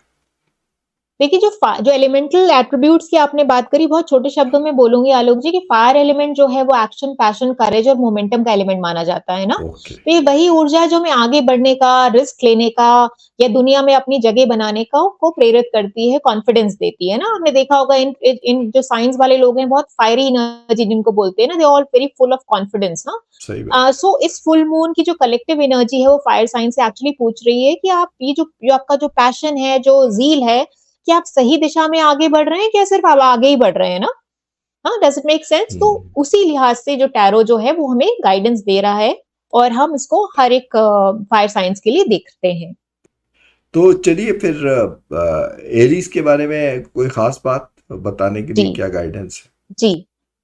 देखिए जो एलिमेंटल एट्रीब्यूट्स की आपने बात करी, बहुत छोटे शब्दों में बोलूंगी आलोक जी कि फायर एलिमेंट जो है वो एक्शन, पैशन, करेज और मोमेंटम का एलिमेंट माना जाता है ना। ओके। तो ये वही ऊर्जा है जो हमें आगे बढ़ने का, रिस्क लेने का या दुनिया में अपनी जगह बनाने का को प्रेरित करती है, कॉन्फिडेंस देती है ना। आपने देखा होगा इन जो साइंस वाले लोग हैं, बहुत फायरी एनर्जी जिनको बोलते हैं ना, they all very full of confidence ना। सही बात। सो इस फुल मून की जो कलेक्टिव एनर्जी है वो फायर साइंस से एक्चुअली पूछ रही है कि आप ये जो आपका जो पैशन है, जो जील है, कि आप सही दिशा में आगे बढ़ रहे हैं क्या सिर्फ आप आगे ही बढ़ रहे हैं ना। हाँ, डज इट मेक सेंस? तो उसी लिहाज से जो टैरो जो है वो हमें गाइडेंस दे रहा है और हम इसको हर एक फायर साइंस के लिए देखते हैं। तो चलिए फिर एरीज के बारे में कोई खास बात बताने के लिए जी। क्या गाइडेंस है?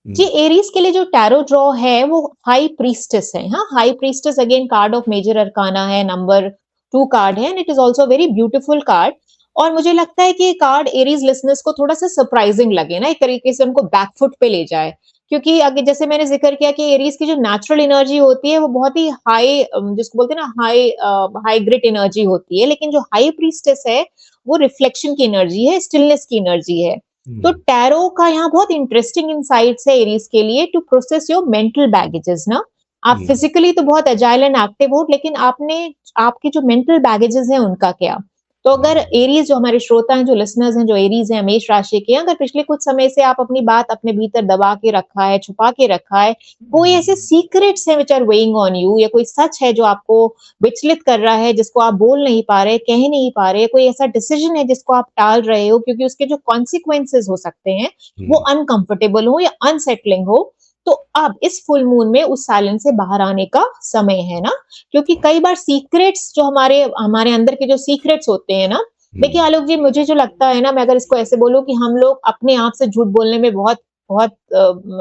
जी, एरीज के लिए जो टैरो ड्रॉ है वो हाई प्रीस्टेस है। हाँ, high priestess again card of major arcana है, नंबर 2 कार्ड है and it is also very beautiful card. और मुझे लगता है कि ये कार्ड एरीज लिसनर्स को थोड़ा सा सरप्राइजिंग लगे ना, एक तरीके से उनको बैकफुट पे ले जाए, क्योंकि आगे जैसे मैंने जिक्र किया कि एरीज की जो नेचुरल एनर्जी होती है वो बहुत ही हाई, जिसको बोलते हैं ना हाई ग्रिड एनर्जी होती है, लेकिन जो हाई प्रीस्टेस है वो रिफ्लेक्शन की एनर्जी है, स्टिलनेस की एनर्जी है। तो टैरो का यहाँ बहुत इंटरेस्टिंग इंसाइट्स है एरीज के लिए to process your mental baggages ना। आप फिजिकली तो बहुत एजाइल एंड एक्टिव हो, लेकिन आपके जो मेंटल बैगेजेस हैं उनका क्या। तो अगर एरीज, जो हमारे श्रोता हैं, जो लिसनर्स हैं, जो एरीज हैं, मेष राशि के, अगर पिछले कुछ समय से आप अपनी बात अपने भीतर दबा के रखा है, छुपा के रखा है, कोई ऐसे सीक्रेट्स हैं which are weighing on you, या कोई सच है जो आपको विचलित कर रहा है, जिसको आप बोल नहीं पा रहे, कह नहीं पा रहे, कोई ऐसा डिसीजन है जिसको आप टाल रहे हो क्योंकि उसके जो कॉन्सिक्वेंसेस हो सकते हैं वो अनकंफर्टेबल हो या अनसेटलिंग हो, तो अब इस फुल मून में उस साइलेंस से बाहर आने का समय है ना। क्योंकि कई बार सीक्रेट्स जो हमारे अंदर के जो सीक्रेट्स होते हैं ना, देखिए आलोक जी, मुझे जो लगता है ना, मैं अगर इसको ऐसे बोलूं कि हम लोग अपने आप से झूठ बोलने में बहुत बहुत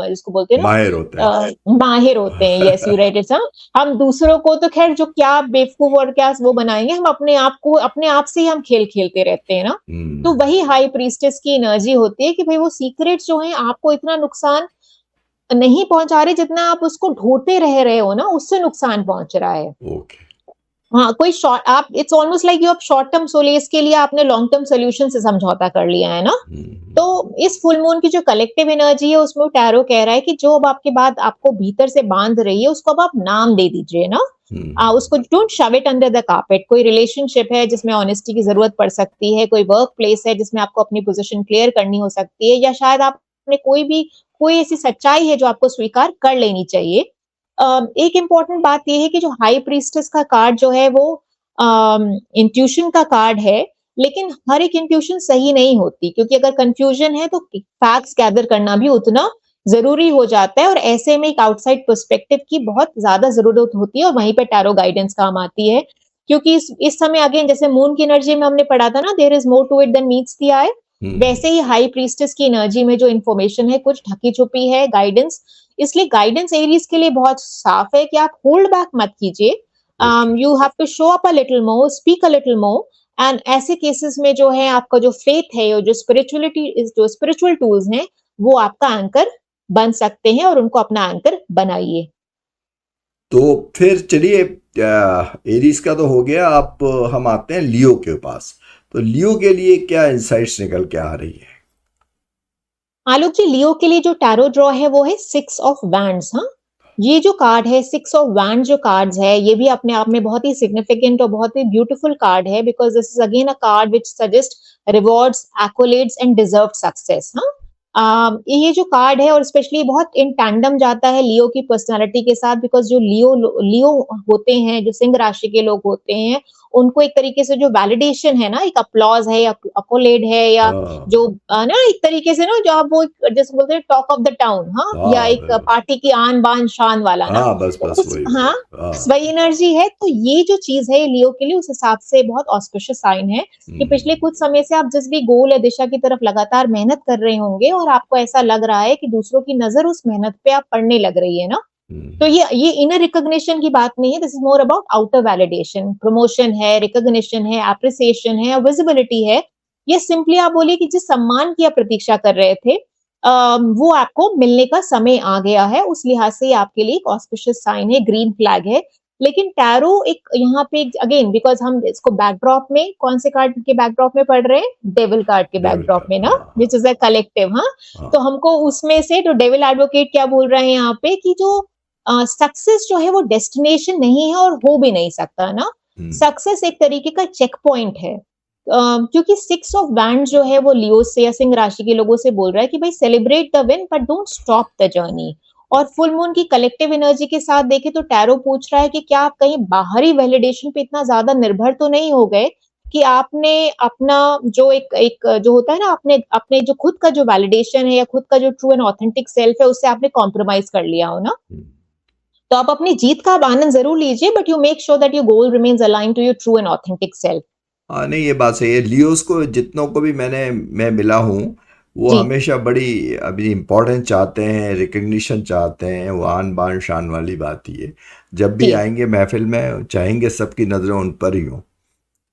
इसको बोलते हैं ना, माहिर होते हैं। Yes, you right it. हम दूसरों को तो खैर जो क्या बेवकूफ और क्या वो बनाएंगे, हम अपने आप से ही हम खेल खेलते रहते हैं ना। तो वही हाई प्रीस्टेस की एनर्जी होती है कि भाई वो सीक्रेट्स जो हैं आपको इतना नुकसान नहीं पहुंचा रहे जितना आप उसको ढूंढते रह रहे हो ना, उससे नुकसान पहुंच रहा है। हाँ, कोई शॉर्ट, आप इट्स ऑलमोस्ट लाइक यू आप शॉर्ट टर्म सोलेस के लिए आपने लॉन्ग टर्म सोल्यूशन से समझौता कर लिया है ना। तो इस फुल मून की जो कलेक्टिव एनर्जी है उसमें टैरो कह रहा है कि जो अब आपके बाद आपको भीतर से बांध रही है उसको अब आप नाम दे दीजिए ना। उसको डोंट शव इट अंडर द कार्पेट। कोई रिलेशनशिप है जिसमें ऑनेस्टी की जरूरत पड़ सकती है, कोई वर्क प्लेस है जिसमें आपको अपनी पोजीशन क्लियर करनी हो सकती है, या शायद आपने कोई ऐसी सच्चाई है जो आपको स्वीकार कर लेनी चाहिए। एक इम्पॉर्टेंट बात यह है कि जो हाई प्रीस्टेस का कार्ड जो है वो इंट्यूशन का कार्ड है, लेकिन हर एक इंट्यूशन सही नहीं होती, क्योंकि अगर कंफ्यूजन है तो फैक्ट्स गैदर करना भी उतना जरूरी हो जाता है, और ऐसे में एक आउटसाइड पर्सपेक्टिव की बहुत ज्यादा जरूरत होती है, और वहीं पे टैरो गाइडेंस काम आती है। क्योंकि इस समय अगेन जैसे मून की एनर्जी में हमने पढ़ा था ना, there is more to it than meets the eye, वैसे ही हाई प्रीस्टेस की एनर्जी में जो इन्फॉर्मेशन है कुछ ढकी छुपी है, गाइडेंस। इसलिए गाइडेंस एरीज के लिए बहुत साफ है कि आप होल्ड बैक मत कीजिए, you have to show up a little more, speak a little more. And ऐसे केसेस में जो है आपका जो फेथ है, जो स्पिरिचुअल टूल्स हैं, वो आपका एंकर बन सकते हैं, और उनको अपना एंकर बनाइए। तो फिर चलिए, एरीज का तो हो गया, हम आते हैं लियो के पास। तो लियो के लिए क्या इंसाइट्स निकल के आ रही है? आलोक जी, लियो के लिए जो टैरो ड्रॉ है वो है 6 ऑफ वैंड्स। हाँ, ये जो कार्ड है 6 ऑफ वैंड जो कार्ड्स है, ये भी अपने आप में बहुत ही सिग्निफिकेंट और बहुत ही ब्यूटीफुल कार्ड है, because this is again a card which suggest rewards, accolades and deserved success. हाँ, ये जो कार्ड है, और स्पेशली बहुत इन टैंडम जाता है लियो की पर्सनालिटी के साथ, बिकॉज जो लियो होते हैं, जो सिंह राशि के लोग होते हैं, उनको एक तरीके से जो वैलिडेशन है ना, एक अपलॉज है या अकोलेड है, या जो ना एक तरीके से ना, जो आप वो जैसे बोलते हैं टॉक ऑफ द टाउन, हाँ, या एक पार्टी की आन बान शान वाला ना, बस वही। हाँ, वही एनर्जी है। तो ये जो चीज है लियो के लिए, उस हिसाब से बहुत ऑस्पिशियस साइन है कि पिछले कुछ समय से आप जिस भी गोल या दिशा की तरफ लगातार मेहनत कर रहे होंगे, और आपको ऐसा लग रहा है कि दूसरों की नजर उस मेहनत पे आप पड़ने लग रही है ना, तो ये इनर रिकॉग्निशन की बात नहीं है, this is more about outer validation. Promotion है, रिकॉग्निशन है, एप्रिसिएशन है, विजिबिलिटी है। ये सिंपली आप बोलिए कि जिस सम्मान की आप प्रतीक्षा कर रहे थे, वो आपको मिलने का समय आ गया है। उस लिहाज से आपके लिए एक ऑस्पिशियस साइन है, ग्रीन फ्लैग है। लेकिन टैरो एक यहाँ पे अगेन, बिकॉज हम इसको बैकड्रॉप में कौन से कार्ड के बैकड्रॉप में पढ़ रहे हैं, डेविल कार्ड के बैकड्रॉप में ना, विच इज अ कलेक्टिव। हाँ, तो हमको उसमें से तो डेविल एडवोकेट क्या बोल रहे हैं यहाँ पे कि जो सक्सेस जो है वो डेस्टिनेशन नहीं है, और हो भी नहीं सकता ना। सक्सेस एक तरीके का चेक पॉइंट है, क्योंकि 6 ऑफ वैंड जो है वो लियो से या सिंह राशि के लोगों से बोल रहा है कि भाई celebrate the win but don't stop the journey. और फुल मून की कलेक्टिव एनर्जी के साथ देखें तो टैरो पूछ रहा है कि क्या आप कहीं बाहरी वैलिडेशन पे इतना ज्यादा निर्भर तो नहीं हो गए कि आपने अपना जो एक जो होता है ना, अपने जो खुद का जो वैलिडेशन है या खुद का जो ट्रू एंड ऑथेंटिक सेल्फ है, उससे आपने कॉम्प्रोमाइज कर लिया हो ना। तो आप अपनी जीत का आनंद जरूर लीजिए, but you make sure that your goal remains aligned to your true and authentic self. नहीं, ये बात सही है। लियोस को जितनों को भी मैं मिला हूँ, वो हमेशा बड़ी अभी इम्पोर्टेंस चाहते हैं, रिकग्निशन चाहते हैं, वो आन बान शान वाली बात ही है। जब भी आएंगे महफिल में चाहेंगे सबकी नजरें उन पर ही हों,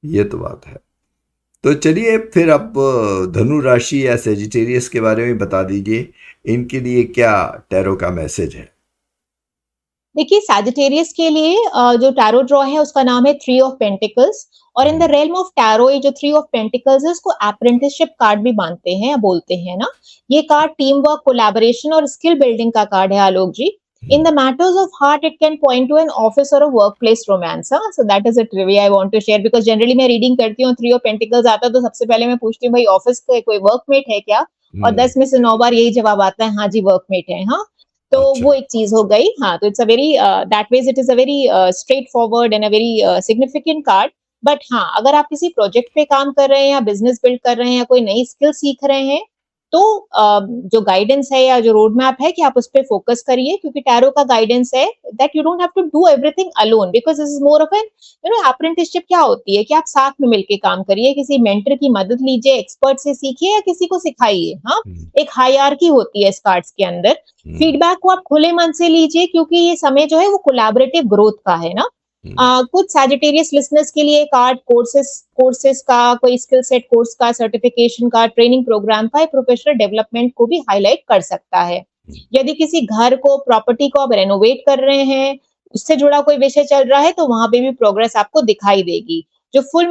ये तो बात है। तो चलिए फिर अब धनु राशि या सेजिटेरियस के बारे में बता दीजिए, इनके लिए क्या टैरो का मैसेज है? देखिए सैजिटेरियस के लिए जो टैरो ड्रॉ है उसका नाम है 3 ऑफ पेंटिकल्स, और in the realm of tarot ये जो 3 ऑफ पेंटिकल्स है उसको अप्रेंटिसशिप कार्ड भी मानते हैं या बोलते हैं ना। ये कार्ड टीम वर्क, कोलैबोरेशन और स्किल बिल्डिंग का कार्ड है आलोक जी। In the matters of heart, it can point to an office or a workplace romance. Huh? So that is a trivia I want to share, because generally मैं reading करती हूँ 3 of Pentacles आता है तो सबसे पहले मैं पूछती हूँ भाई ऑफिस का कोई वर्कमेट है क्या, और 10 में से 9 बार यही जवाब आता है हाँ जी वर्कमेट है। हाँ, तो अच्छा। वो एक चीज हो गई। हाँ, तो it's a very that ways it is a very straightforward and a very significant card. But हाँ, अगर आप किसी प्रोजेक्ट पे काम कर रहे हैं या बिजनेस बिल्ड कर रहे हैं या कोई नई स्किल सीख रहे हैं, तो जो गाइडेंस है या जो रोड मैप है कि आप उस पर फोकस करिए, क्योंकि टैरो का गाइडेंस है that you don't have to do everything alone, because this is more of an apprenticeship. क्या होती है कि आप साथ में मिलके काम करिए, किसी मेंटर की मदद लीजिए, एक्सपर्ट से सीखिए या किसी को सिखाइए। हाँ, एक हायरार्की होती है इस कार्ड्स के अंदर। फीडबैक को आप खुले मन से लीजिए, क्योंकि ये समय जो है वो कोलैबोरेटिव ग्रोथ का है ना। कुछ सैजिटेरियस लिसनर्स के लिए कार्ड कोर्सेस का, कोई स्किल सेट कोर्स का, सर्टिफिकेशन का, ट्रेनिंग प्रोग्राम का, प्रोफेशनल डेवलपमेंट को भी हाईलाइट कर सकता है। यदि किसी घर को, प्रॉपर्टी को आप रेनोवेट कर रहे हैं, उससे जुड़ा कोई विषय चल रहा है, तो वहां पे भी प्रोग्रेस आपको दिखाई देगी। जो फुल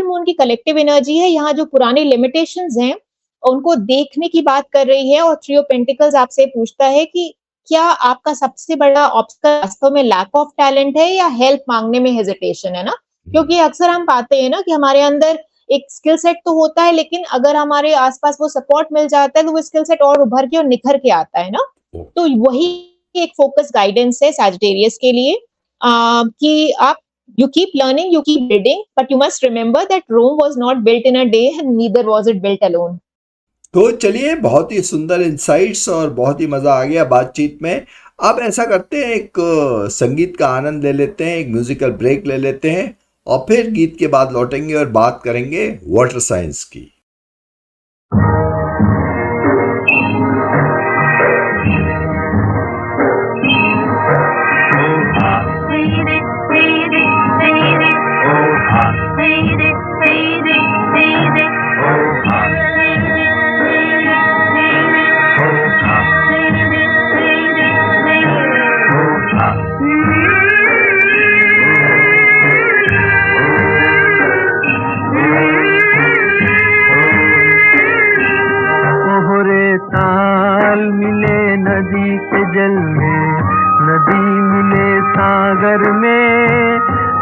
मून की कलेक्टिव एनर्जी है, यहाँ जो पुरानी लिमिटेशंस हैं उनको देखने की बात कर रही है, और 3 ऑफ पेंटिकल्स आपसे पूछता है कि क्या आपका सबसे बड़ा ऑब्स्टेकल वास्तव में लैक ऑफ टैलेंट है या हेल्प मांगने में हेजिटेशन है ना। क्योंकि अक्सर हम पाते हैं ना कि हमारे अंदर एक स्किल सेट तो होता है, लेकिन अगर हमारे आसपास वो सपोर्ट मिल जाता है तो वो स्किल सेट और उभर के और निखर के आता है ना। तो वही एक फोकस गाइडेंस है सैजिटेरियस के लिए, कि आप you keep learning, you keep building, but you must remember that Rome was not built in a day and neither was it built alone. तो चलिए, बहुत ही सुंदर इंसाइट्स और बहुत ही मज़ा आ गया बातचीत में। अब ऐसा करते हैं, एक संगीत का आनंद ले लेते हैं, एक म्यूजिकल ब्रेक ले लेते हैं और फिर गीत के बाद लौटेंगे और बात करेंगे वाटर साइंस की।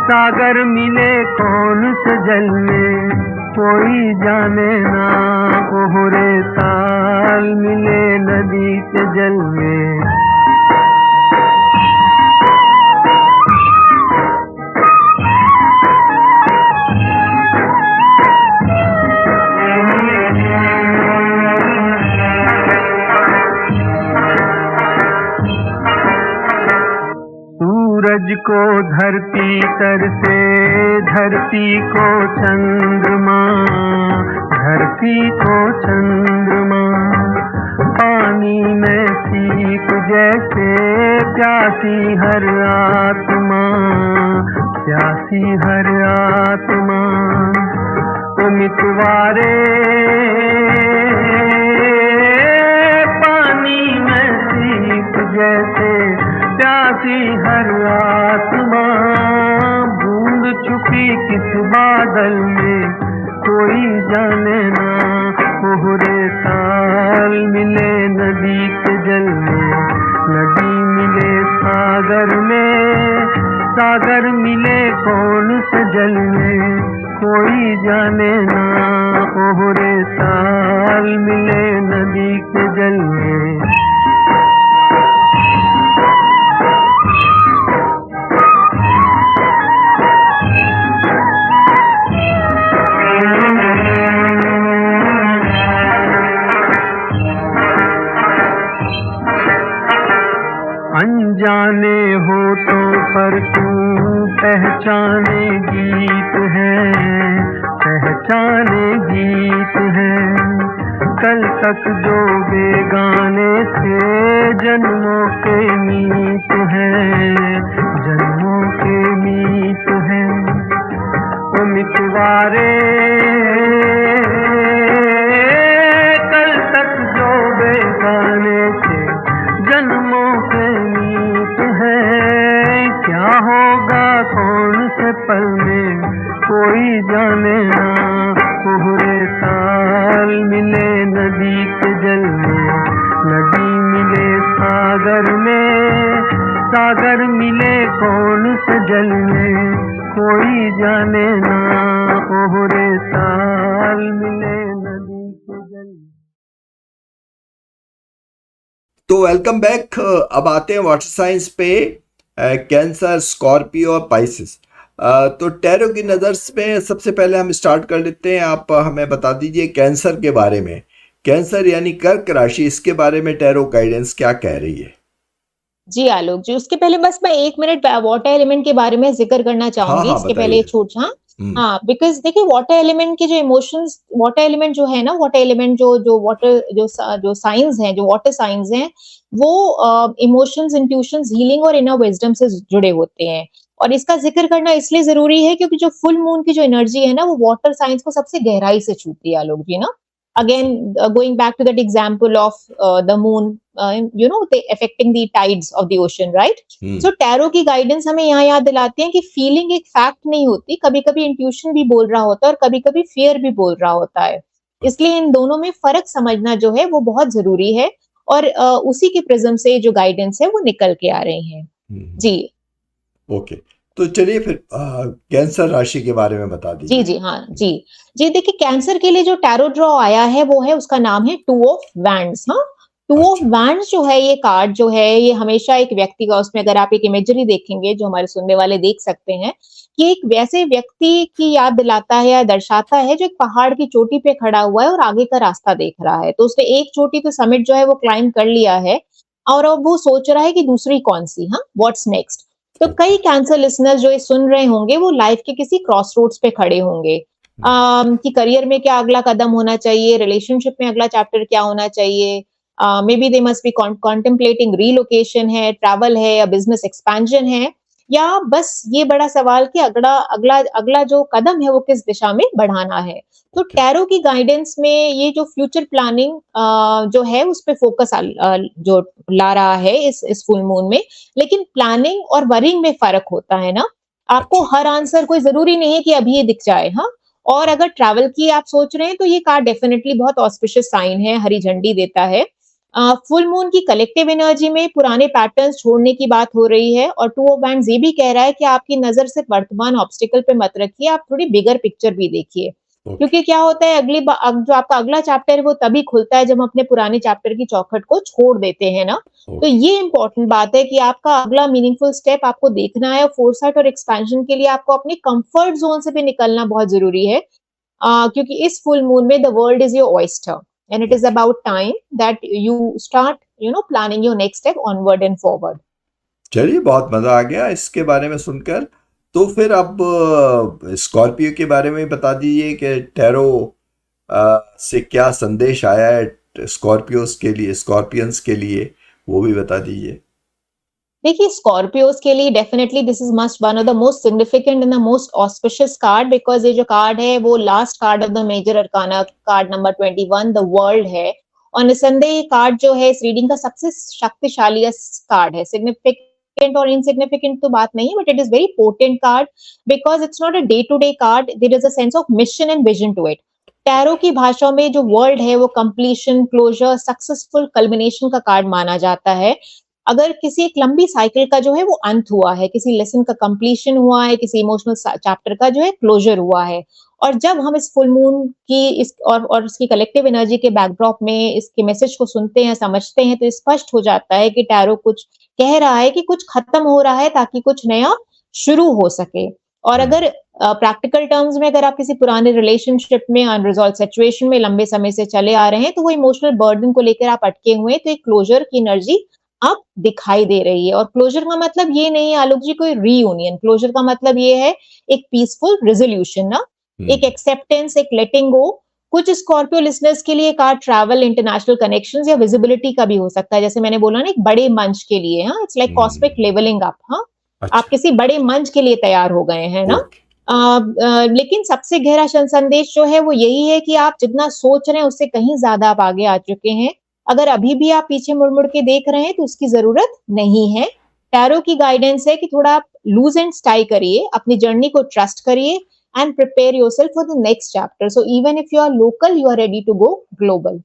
सागर मिले कौन से जल में कोई जाने ना, कोहरे ताल मिले नदी के जल में। सूरज को धरती तर से, धरती को चंद्रमा, धरती को चंद्रमा, पानी में सीप जैसे प्यासी हर आत्मा, प्यासी हर आत्मा। ओ मितवारे पानी में सीप जैसे प्यासी हर आत्मा, बूंद छुपी किस बादल में कोई जाने ना, कोहरे ताल मिले नदी के जल में, नदी मिले सागर में, सागर मिले कौन से जल में कोई जाने ना, कोहरे ताल मिले नदी के जल में। अनजाने होठों पर तू पहचाने गीत है, पहचाने गीत है। कल तक जो बेगाने थे जन्मों के मीत है, जन्मों के मीत है। ओ मितवारे पुराने से जन्मों के मीत है। क्या होगा कौन से पल में कोई जाने ना, कोहरे ताल मिले नदी के जल में, नदी मिले सागर में, सागर मिले कौन से जल में कोई जाने ना, कोहरे ताल मिले नदी के जल में। तो वेलकम बैक। अब आते हैं वाटर साइंस पे। कैंसर, स्कॉर्पियो और पाइसिस। तो टैरो की नज़र में सबसे पहले हम स्टार्ट कर लेते हैं। आप हमें बता दीजिए कैंसर के बारे में। कैंसर यानी कर्क राशि, इसके बारे में टैरो गाइडेंस क्या कह रही है? जी आलोक जी, उसके पहले बस मैं 1 मिनट वाटर एलिमेंट के बारे में जिक्र करना चाहूंगी। इसके पहले छूट हाँ, बिकॉज देखिए वाटर एलिमेंट के जो इमोशंस, वाटर एलिमेंट जो है ना, वाटर एलिमेंट जो वाटर जो साइंस हैं, जो वाटर साइंस हैं, वो इमोशंस, इंट्यूशंस, हीलिंग और इनर विजडम से जुड़े होते हैं। और इसका जिक्र करना इसलिए जरूरी है क्योंकि जो फुल मून की जो एनर्जी है ना, वो वाटर साइंस को सबसे गहराई से छूती है आलोक जी ना। Again, going back to that example of the moon, affecting the tides of the ocean, right? So tarot की guidance हमें यहाँ याद दिलाती है कि feeling एक fact नहीं होती, कभी-कभी intuition भी बोल रहा होता है और कभी-कभी fear भी बोल रहा होता है। इसलिए इन दोनों में फर्क समझना जो है वो बहुत जरूरी है, और उसी के प्रिज्म से जो गाइडेंस है वो निकल के आ रही है। जी ओके, तो चलिए फिर कैंसर राशि के बारे में बता दीजिए। जी हाँ जी देखिए, कैंसर के लिए जो टैरो ड्रॉ आया है वो है, उसका नाम है 2 ऑफ वैंड्स। हाँ, 2 ऑफ वैंड्स जो है, ये कार्ड जो है, ये हमेशा एक व्यक्ति का, उसमें अगर आप एक इमेजरी देखेंगे जो हमारे सुनने वाले देख सकते हैं, कि एक वैसे व्यक्ति की याद दिलाता है या दर्शाता है जो एक पहाड़ की चोटी पे खड़ा हुआ है और आगे का रास्ता देख रहा है। तो उसने एक चोटी तो समिट जो है वो क्लाइम कर लिया है, और अब वो सोच रहा है कि दूसरी कौन सी, हाँ, व्हाट्स नेक्स्ट। तो कई कैंसर लिसनर्स जो ये सुन रहे होंगे वो लाइफ के किसी क्रॉस रोड्स पे खड़े होंगे, कि करियर में क्या अगला कदम होना चाहिए, रिलेशनशिप में अगला चैप्टर क्या होना चाहिए, may be they must be contemplating relocation है, ट्रैवल है, या बिजनेस एक्सपेंशन है, या बस ये बड़ा सवाल कि अगला अगला अगला जो कदम है वो किस दिशा में बढ़ाना है। तो टैरो की गाइडेंस में ये जो फ्यूचर प्लानिंग जो है उस पे फोकस जो ला रहा है इस फुल मून में। लेकिन प्लानिंग और वरिंग में फर्क होता है ना। आपको हर आंसर कोई जरूरी नहीं है कि अभी ये दिख जाए। हाँ, और अगर ट्रैवल की आप सोच रहे हैं तो ये कार्ड डेफिनेटली बहुत ऑस्पिशियस साइन है, हरी झंडी देता है। फुल मून की कलेक्टिव एनर्जी में पुराने पैटर्न्स छोड़ने की बात हो रही है, और 2 ऑफ वैंड्स ये भी कह रहा है कि आपकी नजर सिर्फ वर्तमान ऑब्स्टिकल पे मत रखिए, आप थोड़ी बिगर पिक्चर भी देखिए। क्योंकि क्या होता है, जो आपका अगला चैप्टर है वो तभी खुलता है जब हम अपने पुराने चैप्टर की चौखट को छोड़ देते हैं ना। तो ये इंपॉर्टेंट बात है कि आपका अगला मीनिंगफुल स्टेप आपको देखना है, और फोरसाइट और एक्सपेंशन के लिए आपको अपने कंफर्ट जोन से भी निकलना बहुत जरूरी है, क्योंकि इस फुल मून में the world is your oyster, and it is about time that you start planning your next step onward and forward. चलिए, बहुत मजा आ गया इसके बारे में सुनकर। तो फिर अब स्कॉर्पियो के बारे में बता दीजिए कि टैरो से क्या संदेश आया है स्कॉर्पियोस के लिए, स्कॉर्पियंस के लिए, वो भी बता दीजिए। देखिए, स्कॉर्पियोस के लिए definitely this is must one of the most significant and the most auspicious card, because ये जो कार्ड है वो last card of the major arcana, card number 21, the world है। और निसंदेह ये कार्ड जो है इस रीडिंग का सबसे शक्तिशाली कार्ड है। सिग्निफिकेंट और इनसिग्निफिकेंट तो बात नहीं है, but it is very potent card, because it's not a day to day card, there is a sense of mission and vision to it. Tarot की भाषा में जो वर्ल्ड है वो कंप्लीशन, क्लोजर, सक्सेसफुल कल्मिनेशन का कार्ड माना जाता है। अगर किसी एक लंबी साइकिल का जो है वो अंत हुआ है, किसी लेसन का कंप्लीशन हुआ है, किसी इमोशनल चैप्टर का जो है क्लोजर हुआ है, और जब हम इस फुल मून की इस और इसकी कलेक्टिव एनर्जी के बैकड्रॉप में इसके मैसेज को सुनते हैं, समझते हैं, तो स्पष्ट हो जाता है कि टैरो कुछ कह रहा है कि कुछ खत्म हो रहा है ताकि कुछ नया शुरू हो सके। और अगर प्रैक्टिकल टर्म्स में अगर आप किसी पुराने रिलेशनशिप में, अनरिजॉल्व सिचुएशन में लंबे समय से चले आ रहे हैं, तो वो इमोशनल बर्डन को लेकर आप अटके हुए हैं, तो एक क्लोजर की एनर्जी अब दिखाई दे रही है। और क्लोजर का मतलब ये नहीं है आलोक जी कोई रीयूनियन, क्लोजर का मतलब ये है एक पीसफुल रेजोल्यूशन ना, एक एक्सेप्टेंस, एक लेटिंग गो। कुछ स्कॉर्पियो लिसनर्स के लिए कार्ड ट्रैवल, इंटरनेशनल कनेक्शंस या विजिबिलिटी का भी हो सकता है, जैसे मैंने बोला ना, एक बड़े मंच के लिए। हाँ, it's like cosmic levelling up. हाँ, आप किसी बड़े मंच के लिए तैयार हो गए हैं ना। लेकिन सबसे गहरा संदेश जो है वो यही है कि आप जितना सोच रहे हैं उससे कहीं ज्यादा आप आगे आ चुके हैं, अगर अभी भी आप पीछे मुड़-मुड़ के देख रहे हैं तो उसकी ज़रूरत नहीं है। टैरो की गाइडेंस है कि थोड़ा आप लूज़ एंड्स टाई करिए, अपनी जर्नी को ट्रस्ट करिए and prepare yourself for the next chapter. So even if you are local, you are ready to go global.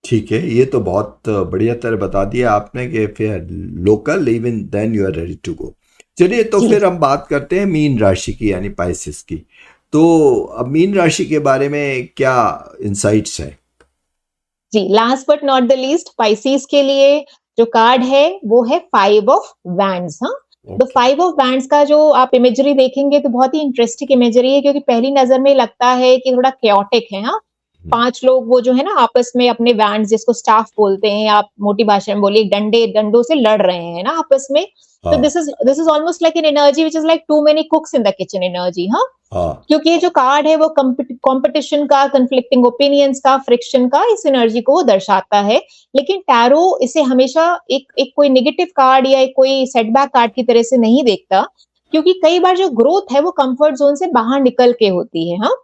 ठीक है, ये तो बहुत बढ़िया तरह बता दिया आपने कि फिर local even then you are ready to go. चलिए, तो जी। फिर हम बात करते हैं मीन राशि की, यानी पाइसेस की। तो अब मीन राशि के बारे में क्या इंसाइट्स हैं? जी, last but not the least, Pisces के लिए जो कार्ड है वो है 5 ऑफ वैंड्स। हाँ, तो 5 ऑफ वैंड्स का जो आप इमेजरी देखेंगे तो बहुत ही इंटरेस्टिंग इमेजरी है, क्योंकि पहली नजर में लगता है कि थोड़ा chaotic है। हाँ, 5 लोग वो जो है ना आपस में अपने वैंड्स, जिसको स्टाफ बोलते हैं, आप मोटी भाषा में बोलिए, डंडों से लड़ रहे हैं ना आपस में। तो this is almost like an energy which is like too many cooks in the kitchen energy. हाँ, क्योंकि ये जो कार्ड है वो कंपटीशन का, कंफ्लिक्टिंग ओपिनियंस का, फ्रिक्शन का, इस एनर्जी को वो दर्शाता है। लेकिन टैरो इसे हमेशा एक कोई नेगेटिव कार्ड या एक कोई सेटबैक कार्ड की तरह से नहीं देखता, क्योंकि कई बार जो ग्रोथ है वो कंफर्ट जोन से बाहर निकल के होती है। हाँ,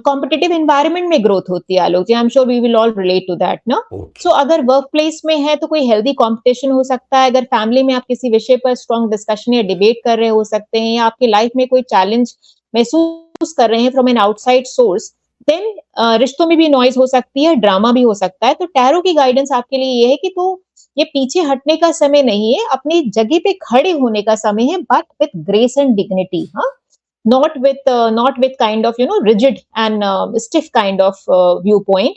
कॉम्पिटिटिव एनवायरनमेंट में ग्रोथ होती है Alok ji, I am sure we will all relate to that ना। सो अगर वर्क प्लेस में है तो कोई हेल्दी कंपटीशन हो सकता है, अगर फैमिली में आप किसी विषय पर स्ट्रॉन्ग डिस्कशन या डिबेट कर रहे हो सकते हैं, या आपकी लाइफ में कोई चैलेंज महसूस कर रहे हैं from an outside source, then रिश्तों में भी नॉइज हो सकती है, ड्रामा भी हो सकता है। तो टैरो की गाइडेंस आपके लिए ये है कि तो ये पीछे हटने का समय नहीं है, अपनी जगह पे खड़े होने का समय है, but with grace and dignity. हाँ, not with kind of rigid and stiff kind of viewpoint.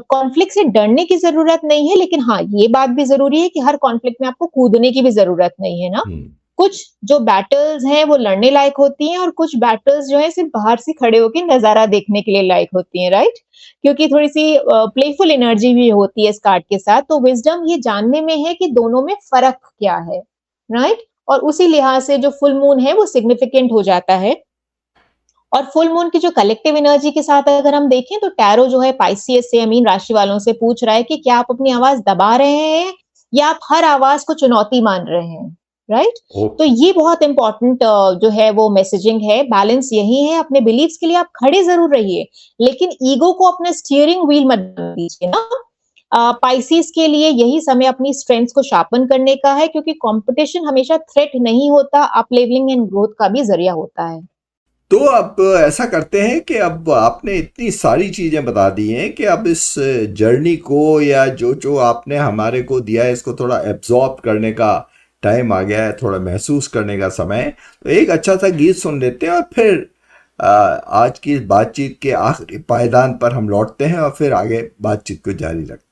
Conflict से डरने की जरूरत नहीं है, लेकिन हाँ, ये बात भी जरूरी है कि हर कॉन्फ्लिक्ट में आपको कूदने की भी जरूरत नहीं है ना। कुछ जो बैटल्स हैं वो लड़ने लायक होती हैं, और कुछ बैटल्स जो है सिर्फ बाहर से खड़े होकर नजारा देखने के लिए लायक होती हैं, राइट? क्योंकि थोड़ी सी प्लेफुल एनर्जी भी होती है इस कार्ड के साथ। तो विजडम ये जानने में है कि दोनों में फर्क क्या है, राइट? और उसी लिहाज से जो फुल मून है वो सिग्निफिकेंट हो जाता है। और फुल मून की जो कलेक्टिव एनर्जी के साथ अगर हम देखें तो टैरो जो है पाइसियस से, मीन राशि वालों से पूछ रहा है कि क्या आप अपनी आवाज दबा रहे हैं या आप हर आवाज को चुनौती मान रहे हैं, राइट? तो ये बहुत इंपॉर्टेंट जो है वो मैसेजिंग है। बैलेंस यही है, अपने बिलीव्स के लिए आप खड़े जरूर रहिए, लेकिन ईगो को अपना स्टीयरिंग व्हील मत दीजिए ना। पाइसेस के लिए यही समय अपनी स्ट्रेंथ्स को शार्पन करने का है, क्योंकि कंपटीशन हमेशा थ्रेट नहीं होता, अप लेवलिंग एंड ग्रोथ का भी जरिया होता है। तो अब ऐसा करते हैं कि अब आपने इतनी सारी चीजें बता दी हैं कि अब इस जर्नी को, या जो आपने हमारे को दिया है, इसको थोड़ा एब्जॉर्ब करने का टाइम आ गया है, थोड़ा महसूस करने का समय। तो एक अच्छा सा गीत सुन लेते हैं और फिर आज की बातचीत के आखिरी पायदान पर हम लौटते हैं और फिर आगे बातचीत को जारी रखते हैं।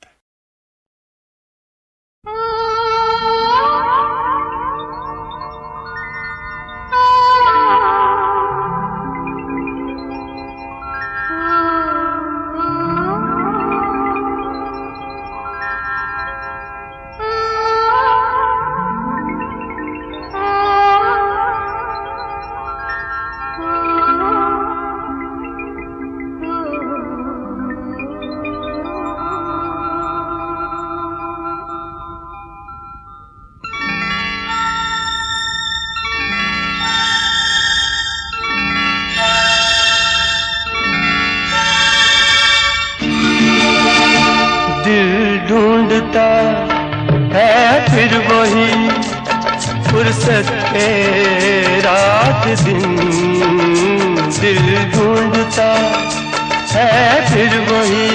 ढूंढता है फिर वही फुर्सत के रात दिन, दिल ढूंढता है फिर वही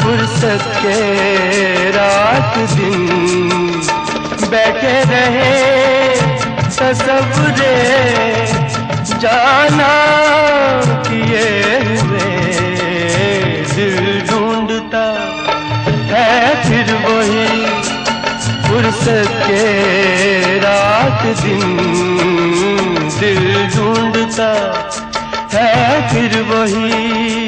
फुर्सत के रात दिन, बैठे रहे तसव्वुरे जाना किए हुए, दिल ढूंढता है फिर वही फुर्सत के रात दिन, दिल ढूंढता है फिर वही।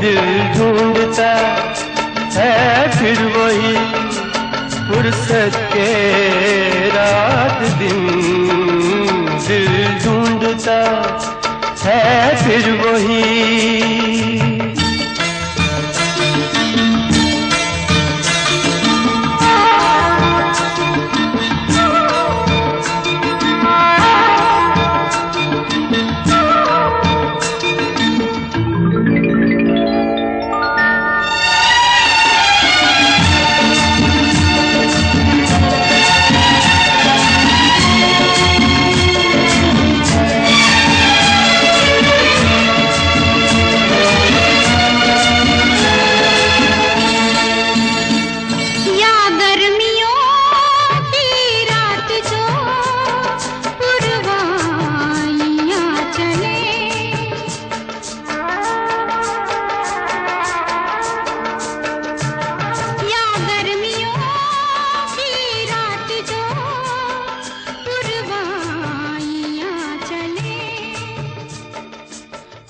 दिल ढूंढता है फिर वही फुर्सत के रात दिन, दिल ढूंढता है फिर वही। या गर्मियों की रात जो पुरवाइयाँ चले, या गर्मियों की रात जो पुरवाइयाँ चले,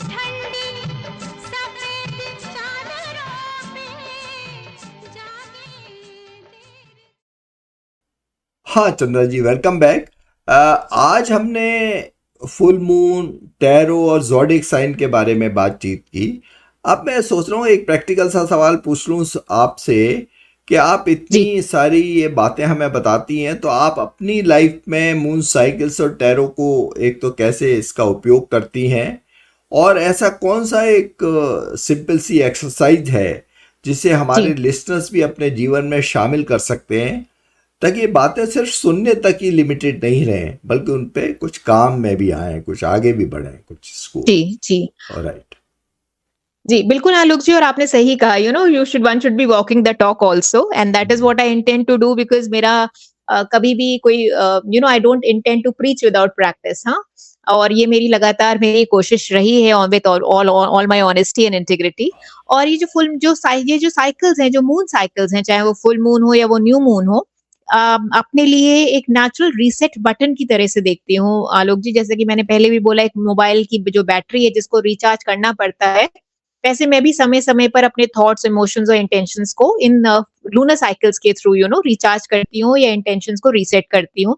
ठंडी सफेद चादरों पे जागे हाँ चंद्रा जी, वेलकम बैक। आज हमने फुल मून, टैरो और ज़ोडिएक साइन के बारे में बातचीत की। अब मैं सोच रहा हूँ एक प्रैक्टिकल सा सवाल पूछ लूँ आपसे कि आप इतनी सारी ये बातें हमें बताती हैं, तो आप अपनी लाइफ में मून साइकिल्स और टैरो को एक तो कैसे इसका उपयोग करती हैं, और ऐसा कौन सा एक सिंपल सी एक्सरसाइज है जिसे हमारे लिसनर्स भी अपने जीवन में शामिल कर सकते हैं, ताकि ये बातें सिर्फ सुनने तक ही लिमिटेड नहीं रहें, बल्कि उन पे कुछ काम में भी आए, कुछ आगे भी बढ़े, कुछ इसको। जी ऑलराइट। जी, बिल्कुल आलोक जी, और आपने सही कहा, one should be walking the talk also, and that is what I intend to do, because मेरा कभी भी कोई I don't intend to preach without practice. हाँ, और ये मेरी लगातार मेरी कोशिश रही है, with all my honesty and integrity. और ये जो साइकिल्स हैं, जो मून साइकिल्स हैं, चाहे वो फुल मून हो या वो न्यू मून हो, अपने लिए एक नेचुरल रीसेट बटन की तरह से देखती हूँ आलोक जी। जैसे कि मैंने पहले भी बोला, एक मोबाइल की जो बैटरी है जिसको रिचार्ज करना पड़ता है, वैसे मैं भी समय समय पर अपने थॉट्स, इमोशंस और इंटेंशंस को इन लूनर साइकिल्स के थ्रू रिचार्ज करती हूँ या इंटेंशंस को रीसेट करती हूँ।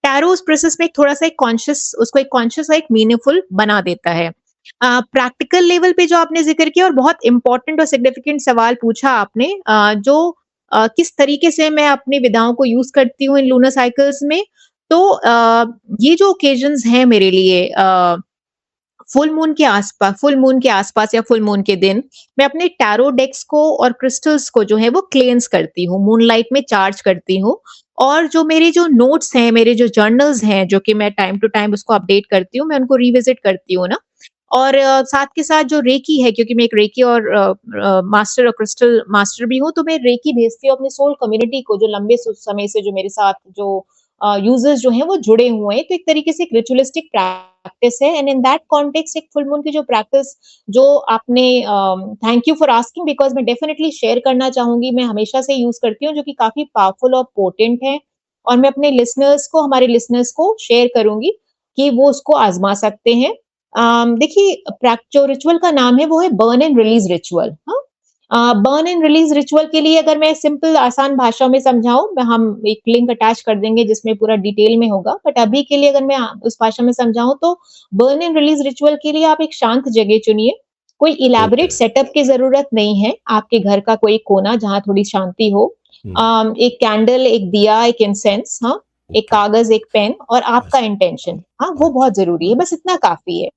टैरो उस प्रोसेस में थोड़ा सा एक कॉन्शियस और एक मीनिंगफुल बना देता है। प्रैक्टिकल लेवल पे जो आपने जिक्र किया और बहुत इंपॉर्टेंट और सिग्निफिकेंट सवाल पूछा आपने, किस तरीके से मैं अपनी विधाओं को यूज करती हूँ इन लूनर साइकिल्स में, तो ये जो ओकेजन्स हैं मेरे लिए, फुल मून के आसपास या फुल मून के दिन, मैं अपने टैरो डेक्स को और क्रिस्टल्स को जो है वो क्लेंस करती हूँ, मूनलाइट में चार्ज करती हूँ। और जो मेरे जो नोट्स हैं, मेरे जो जर्नल्स हैं, जो कि मैं टाइम टू टाइम उसको अपडेट करती हूँ, मैं उनको रिविजिट करती हूँ ना। और साथ के साथ जो रेकी है, क्योंकि मैं एक रेकी और मास्टर और क्रिस्टल मास्टर भी हूँ, तो मैं रेकी भेजती हूँ अपनी सोल कम्युनिटी को, जो लंबे समय से जो मेरे साथ जो यूजर्स जो हैं वो जुड़े हुए हैं। तो एक तरीके से एक रिचुअलिस्टिक प्रैक्टिस है, एंड इन दैट कॉन्टेक्स्ट एक फुल मून की जो प्रैक्टिस जो आपने, thank you for asking, because मैं डेफिनेटली शेयर करना चाहूंगी, मैं हमेशा से यूज करती हूँ, जो कि काफी पावरफुल और पोटेंट है, और मैं अपने हमारे लिसनर्स को शेयर करूंगी कि वो उसको आजमा सकते हैं। देखिए, जो रिचुअल का नाम है वो है burn and release ritual. Burn and release ritual के लिए अगर मैं सिंपल आसान भाषा में समझाऊं, हम एक लिंक अटैच कर देंगे जिसमें पूरा डिटेल में होगा, बट अभी के लिए अगर मैं उस भाषा में समझाऊं, तो बर्न एंड रिलीज रिचुअल के लिए आप एक शांत जगह चुनिए। कोई इलैबोरेट सेटअप की जरूरत नहीं है, आपके घर का कोई कोना जहां थोड़ी शांति हो, एक कैंडल, एक दिया, एक इंसेंस, एक कागज, एक पेन, और आपका इंटेंशन, वो बहुत जरूरी है, बस इतना काफी है।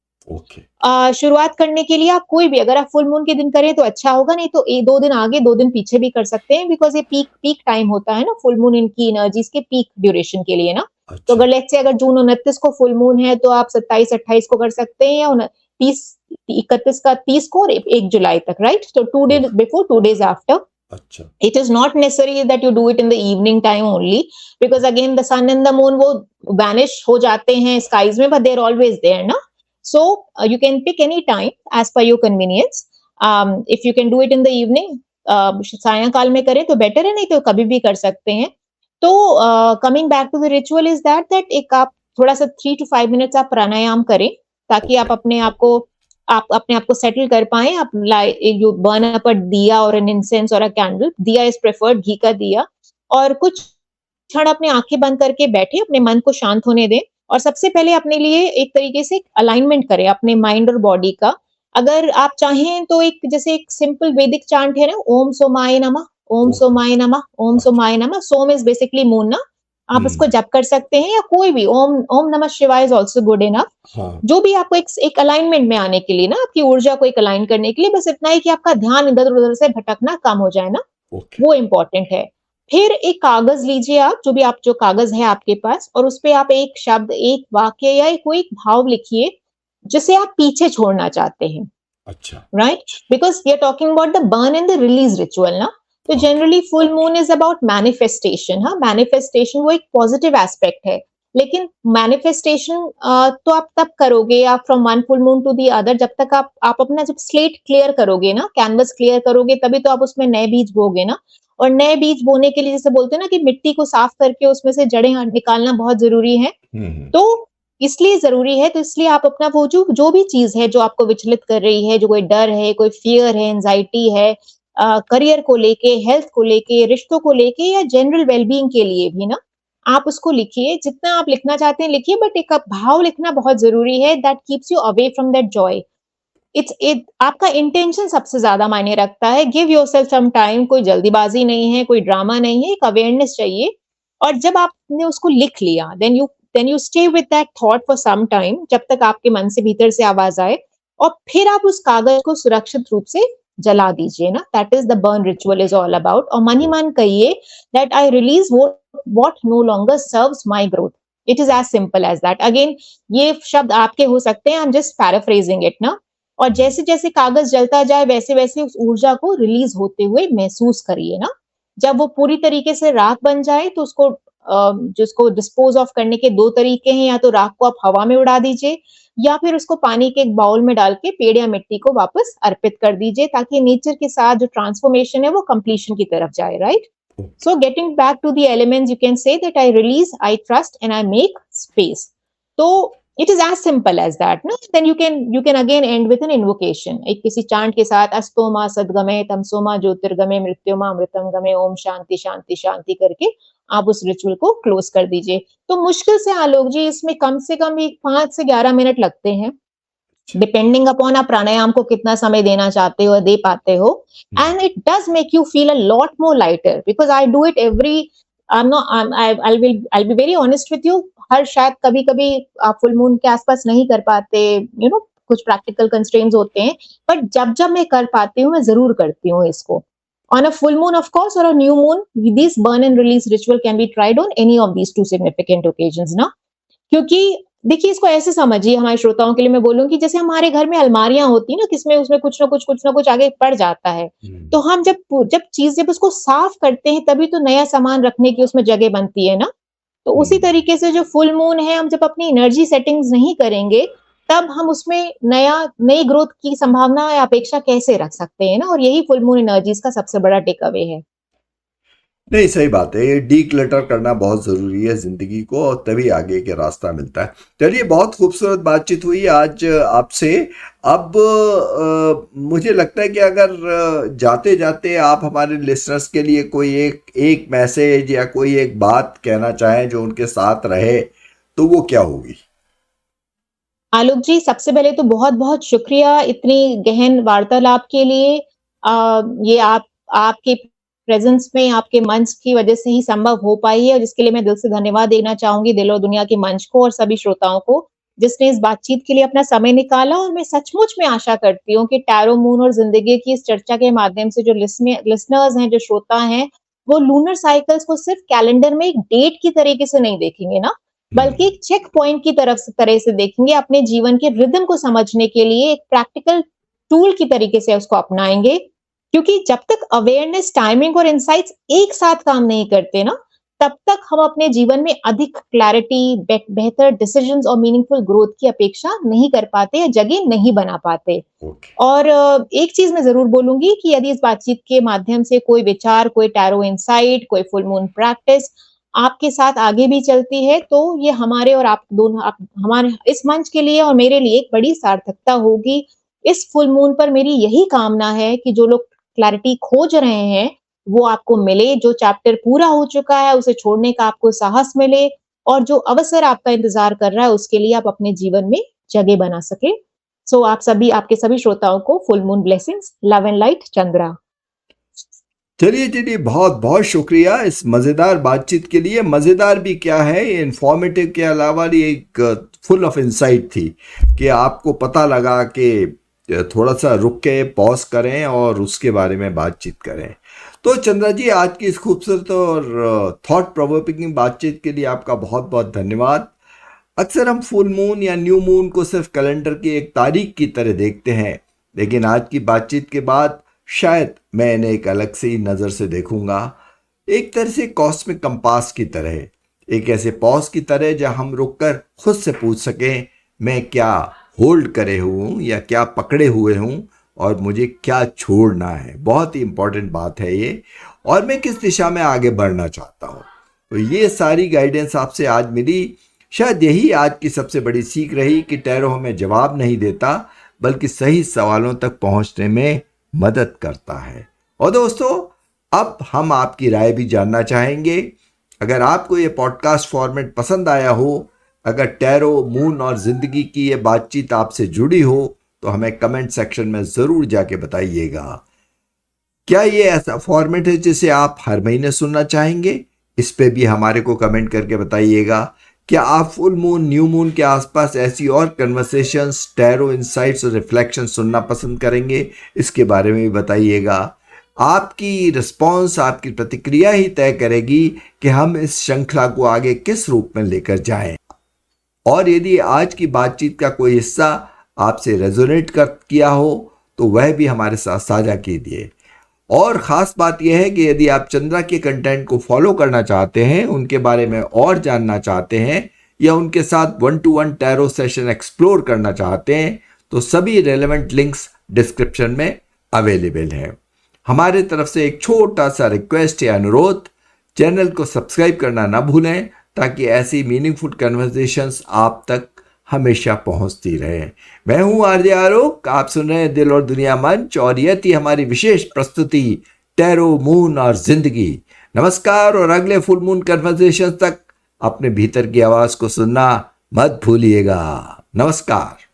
शुरुआत करने के लिए आप कोई भी, अगर आप फुल मून के दिन करें तो अच्छा होगा, नहीं तो 2 दिन आगे 2 दिन पीछे भी कर सकते हैं, बिकॉज ये पीक टाइम होता है ना फुल मून इनकी एनर्जीज के पीक ड्यूरेशन के लिए ना। तो अगर लेट्स से अगर जून 29 को फुल मून है, तो आप 27-28 को कर सकते हैं, या 31 का 30 को, और 1 जुलाई तक, राइट? तो 2 days before, 2 days after. It is not necessary that you do it in the evening time only, because again the sun and the moon वो vanish हो जाते हैं skies में, but they're always there ना. So you can pick any time as per your convenience. If you can do it in the evening, सायंकाल में करें तो बेटर है, नहीं तो कभी भी कर सकते हैं। तो coming back to the ritual is that एक आप थोड़ा सा 3 to 5 minutes आप प्राणायाम करें, ताकि आप अपने आप को आप अपने आप को सेटल कर पाएँ, आप यू बर्न अप अ दिया और एन इंसेंस और अ कैंडल, दिया इज़ प्रेफर्ड, घी का दिया, और कुछ क्षण अपनी आँखें बंद करके बैठे, अपने मन को शांत होने दें और सबसे पहले अपने लिए एक तरीके से अलाइनमेंट करें अपने माइंड और बॉडी का। अगर आप चाहें तो एक जैसे एक सिंपल वैदिक चांट है ना, ओम सोमाय नमः, ओम ओके। सोमाय नमः, ओम अच्छा। सोमाय नमः। सोम इज़ बेसिकली मून ना, आप उसको हम्म। जप कर सकते हैं या कोई भी ओम ओम नमः शिवाय इज़ आल्सो गुड इनफ। हाँ। जो भी आपको एक अलाइनमेंट में आने के लिए ना, आपकी ऊर्जा को एक अलाइन करने के लिए बस इतना ही कि आपका ध्यान इधर-उधर से भटकना कम हो जाए ना, ओके। वो इम्पोर्टेंट है। फिर एक कागज़ लीजिए आप, जो कागज़ है आपके पास, और उसपे आप एक शब्द, एक वाक्य या कोई एक भाव लिखिए, जिसे आप पीछे छोड़ना चाहते हैं, अच्छा। Right? Because we are talking about the burn and the release ritual ना। तो okay. Generally full moon is about manifestation, हाँ, मैनिफेस्टेशन वो एक पॉज़िटिव एस्पेक्ट है। लेकिन मैनिफेस्टेशन तो आप तब करोगे, आप from one full moon to the other, जब तक आप अपना जब स्लेट क्लियर करोगे ना, कैनवस क्लियर करोगे, तभी तो आप उसमें नए बीज बोओगे ना। और नए बीज बोने के लिए जैसे बोलते हैं ना कि मिट्टी को साफ करके उसमें से जड़ें निकालना बहुत ज़रूरी है। हम्म। तो इसलिए ज़रूरी है, तो इसलिए आप अपना वो जो भी चीज़ है जो आपको विचलित कर रही है, जो कोई डर है, कोई फ़ियर है, एंग्ज़ायटी है, करियर को लेके, हेल्थ को लेके, रिश्तों को लेके या जनरल वेल-बीइंग के लिए भी ना, आप उसको लिखिए। जितना आप लिखना चाहते हैं लिखिए, बट एक भाव लिखना बहुत ज़रूरी है, that keeps you away from that Joy. It आपका इंटेंशन सबसे ज़्यादा मायने रखता है। गिव योरसेल्फ सम टाइम, कोई जल्दीबाज़ी नहीं है, कोई ड्रामा नहीं है, एक अवेयरनेस चाहिए। और जब आपने उसको लिख लिया, then you stay with that thought for some time, जब तक आपके मन से भीतर से आवाज़ आए, और फिर आप उस कागज़ को सुरक्षित रूप से जला दीजिए ना। That is the burn ritual is all about. और मन ही मन कहिए that I release what no longer serves my growth. It is as simple as that. Again, ये शब्द आपके हो सकते हैं, I am just paraphrasing it ना। और जैसे-जैसे कागज़ जलता जाए, वैसे-वैसे उस ऊर्जा को रिलीज़ होते हुए महसूस करिए ना। जब वो पूरी तरीके से राख बन जाए, तो जिसको डिस्पोज़ ऑफ करने के 2 तरीके हैं, या तो राख को आप हवा में उड़ा दीजिए, या फिर उसको पानी के एक बाउल में डाल के पेड़ या मिट्टी को वापस अर्पित कर दीजिए, ताकि नेचर के साथ जो ट्रांसफ़ॉर्मेशन है, वो कंप्लीशन की तरफ जाए, right? Okay. So getting back to the elements, you can say that I release, I trust, and I make space. So it is as simple as that. No? Then you can again end with an invocation. एक किसी चांट के साथ अस्तो मा सद्गमे तमसो मा ज्योतिर्गमे मृत्योमा अमृतम गमे ओम शांति शांति शांति करके आप उस रिचुअल को क्लोज कर दीजिए। तो मुश्किल से आलोक जी इसमें कम से कम एक 5 से 11 मिनट लगते हैं, डिपेंडिंग अपॉन आप प्राणायाम को कितना समय देना चाहते हो, दे पाते हो। And it does make you feel a lot more lighter, because I do it every, I'm not I'm, I'll be very honest with you, हर शायद कभी-कभी आप फुल मून के आसपास नहीं कर पाते, कुछ प्रैक्टिकल कंस्ट्रेंट्स होते हैं, बट जब-जब मैं कर पाती हूँ, मैं ज़रूर करती हूँ इसको। On a full moon, of course, or a new moon, this burn and release ritual can be tried on any of these two significant occasions ना। क्योंकि देखिए, इसको ऐसे समझिए, हमारे श्रोताओं के लिए मैं बोलूँ कि जैसे हमारे घर में अलमारियाँ होती हैं ना, किसमें उसमें कुछ ना कुछ आगे पड़ जाता है। तो हम जब उसको साफ करते हैं, तभी तो नया सामान रखने की उसमें जगह बनती है ना। तो उसी तरीके से जो फुल मून है, हम जब अपनी एनर्जी सेटिंग्स नहीं करेंगे, तब हम उसमें नई ग्रोथ की संभावना या अपेक्षा कैसे रख सकते हैं ना। और यही फुल मून एनर्जीज का सबसे बड़ा टेक अवे है। नहीं, सही बात है। ये डी क्लटर करना बहुत ज़रूरी है ज़िंदगी को, और तभी आगे के रास्ता मिलता है। चलिए, बहुत खूबसूरत बातचीत हुई आज आपसे। अब मुझे लगता है कि अगर जाते जाते आप हमारे लिसनर्स के लिए कोई एक मैसेज या कोई एक बात कहना चाहें जो उनके साथ रहे, तो वो क्या होगी? आलोक जी, सबसे पहले तो बहुत-बहुत शुक्रिया इतनी गहन वार्तालाप के लिए। ये आपके प्रेज़ेंस में, आपके मंच की वजह से ही संभव हो पाई है, और जिसके लिए मैं दिल से धन्यवाद देना चाहूँगी, दिल और दुनिया के मंच को और सभी श्रोताओं को, जिसने इस बातचीत के लिए अपना समय निकाला। और मैं सचमुच में आशा करती हूँ कि टैरो मून और ज़िंदगी की इस चर्चा के माध्यम से जो लिसनर्स हैं, जो श्रोता हैं, वो लूनर साइकिल्स को सिर्फ़ कैलेंडर में एक डेट की तरीके से नहीं देखेंगे ना, बल्कि एक चेक पॉइंट की तरह से देखेंगे। अपने जीवन के रिदम को समझने के लिए एक प्रैक्टिकल टूल की तरीके से उसको अपनाएंगे। क्योंकि जब तक अवेयरनेस, टाइमिंग और इनसाइट्स एक साथ काम नहीं करते ना, तब तक हम अपने जीवन में अधिक क्लैरिटी, बेहतर डिसीजंस और मीनिंगफुल ग्रोथ की अपेक्षा नहीं कर पाते या जगह नहीं बना पाते। ओके। और एक चीज मैं जरूर बोलूंगी कि यदि इस बातचीत के माध्यम से कोई विचार, कोई टैरो इनसाइट, कोई फुल मून प्रैक्टिस आपके साथ आगे भी चलती है, तो ये हमारे और हमारे इस मंच के लिए और मेरे लिए एक बड़ी सार्थकता होगी। इस फुल मून पर मेरी यही कामना है कि जो लोग क्लैरिटी खोज रहे हैं, वो आपको मिले, जो चैप्टर पूरा हो चुका है, उसे छोड़ने का आपको साहस मिले और जो अवसर आपका इंतज़ार कर रहा है, उसके लिए आप अपने जीवन में जगह बना सकें। सो आपके सभी श्रोताओं को full moon blessings, love and light, Chandra. चलिए बहुत बहुत शुक्रिया इस मज़ेदार बातचीत के लिए। मज़ेदार भी क्या है, ये इन्फॉर्मेटिव के अलावा ये एक फुल ऑफ इंसाइट थी कि आपको पता लगा कि थोड़ा सा रुक के पॉज करें और उसके बारे में बातचीत करें। तो चंद्रा जी, आज की इस खूबसूरत और थॉट प्रोवोकिंग बातचीत के लिए आपका बहुत बहुत धन्यवाद। अक्सर हम फुल मून या न्यू मून को सिर्फ कैलेंडर की एक तारीख की तरह देखते हैं, लेकिन आज की बातचीत के बाद शायद मैं इन्हें एक अलग से ही नज़र से देखूंगा। एक तरह से कॉस्मिक कंपास की तरह, एक ऐसे पॉज की तरह जहां हम रुककर खुद से पूछ सकें, मैं क्या होल्ड करे हूँ या क्या पकड़े हुए हूँ और मुझे क्या छोड़ना है। बहुत ही इंपॉर्टेंट बात है ये, और मैं किस दिशा में आगे बढ़ना चाहता हूँ। तो ये सारी गाइडेंस आपसे आज मिली। शायद यही आज की सबसे बड़ी सीख रही कि टैरो हमें जवाब नहीं देता, बल्कि सही सवालों तक पहुंचने में मदद करता है। और दोस्तों, अब हम आपकी राय भी जानना चाहेंगे। अगर आपको ये पॉडकास्ट फॉर्मेट पसंद आया हो, अगर टैरो, मून और ज़िंदगी की ये बातचीत आपसे जुड़ी हो, तो हमें कमेंट सेक्शन में ज़रूर जाके बताइएगा। क्या ये ऐसा फॉर्मेट है जिसे आप हर महीने सुनना चाहेंगे? इस पे भी हमारे को कमेंट करके बताइएगा। क्या आप फुल मून, न्यू मून के आसपास ऐसी और कन्वर्सेशंस, टैरो इनसाइट्स और रिफ्लेक्शन सुनना पसंद करेंगे? इसके बारे में भी बताइएगा। आपकी रिस्पॉन्स, आपकी प्रतिक्रिया ही तय करेगी कि हम इस श्रृंखला को आगे किस रूप में लेकर जाएं। और यदि आज की बातचीत का कोई हिस्सा आपसे रेजोनेट किया हो, तो वह भी हमारे साथ साझा कीजिए। और ख़ास बात यह है कि यदि आप चंद्रा के कंटेंट को फॉलो करना चाहते हैं, उनके बारे में और जानना चाहते हैं, या उनके साथ 1-to-1 टैरो सेशन एक्सप्लोर करना चाहते हैं, तो सभी रेलेवेंट लिंक्स डिस्क्रिप्शन में अवेलेबल हैं। हमारे तरफ से एक छोटा सा रिक्वेस्ट या अनुरोध, चैनल को सब्सक्राइब करना ना भूलें, ताकि ऐसी मीनिंगफुल कन्वर्सेशंस आप तक हमेशा पहुंचती रहे। मैं हूं आरजे आलोक, आप सुन रहे हैं दिल और दुनिया मंच, और यह थी हमारी विशेष प्रस्तुति टैरो, मून और जिंदगी। नमस्कार, और अगले फुल मून कन्वर्सेशन तक अपने भीतर की आवाज को सुनना मत भूलिएगा। नमस्कार।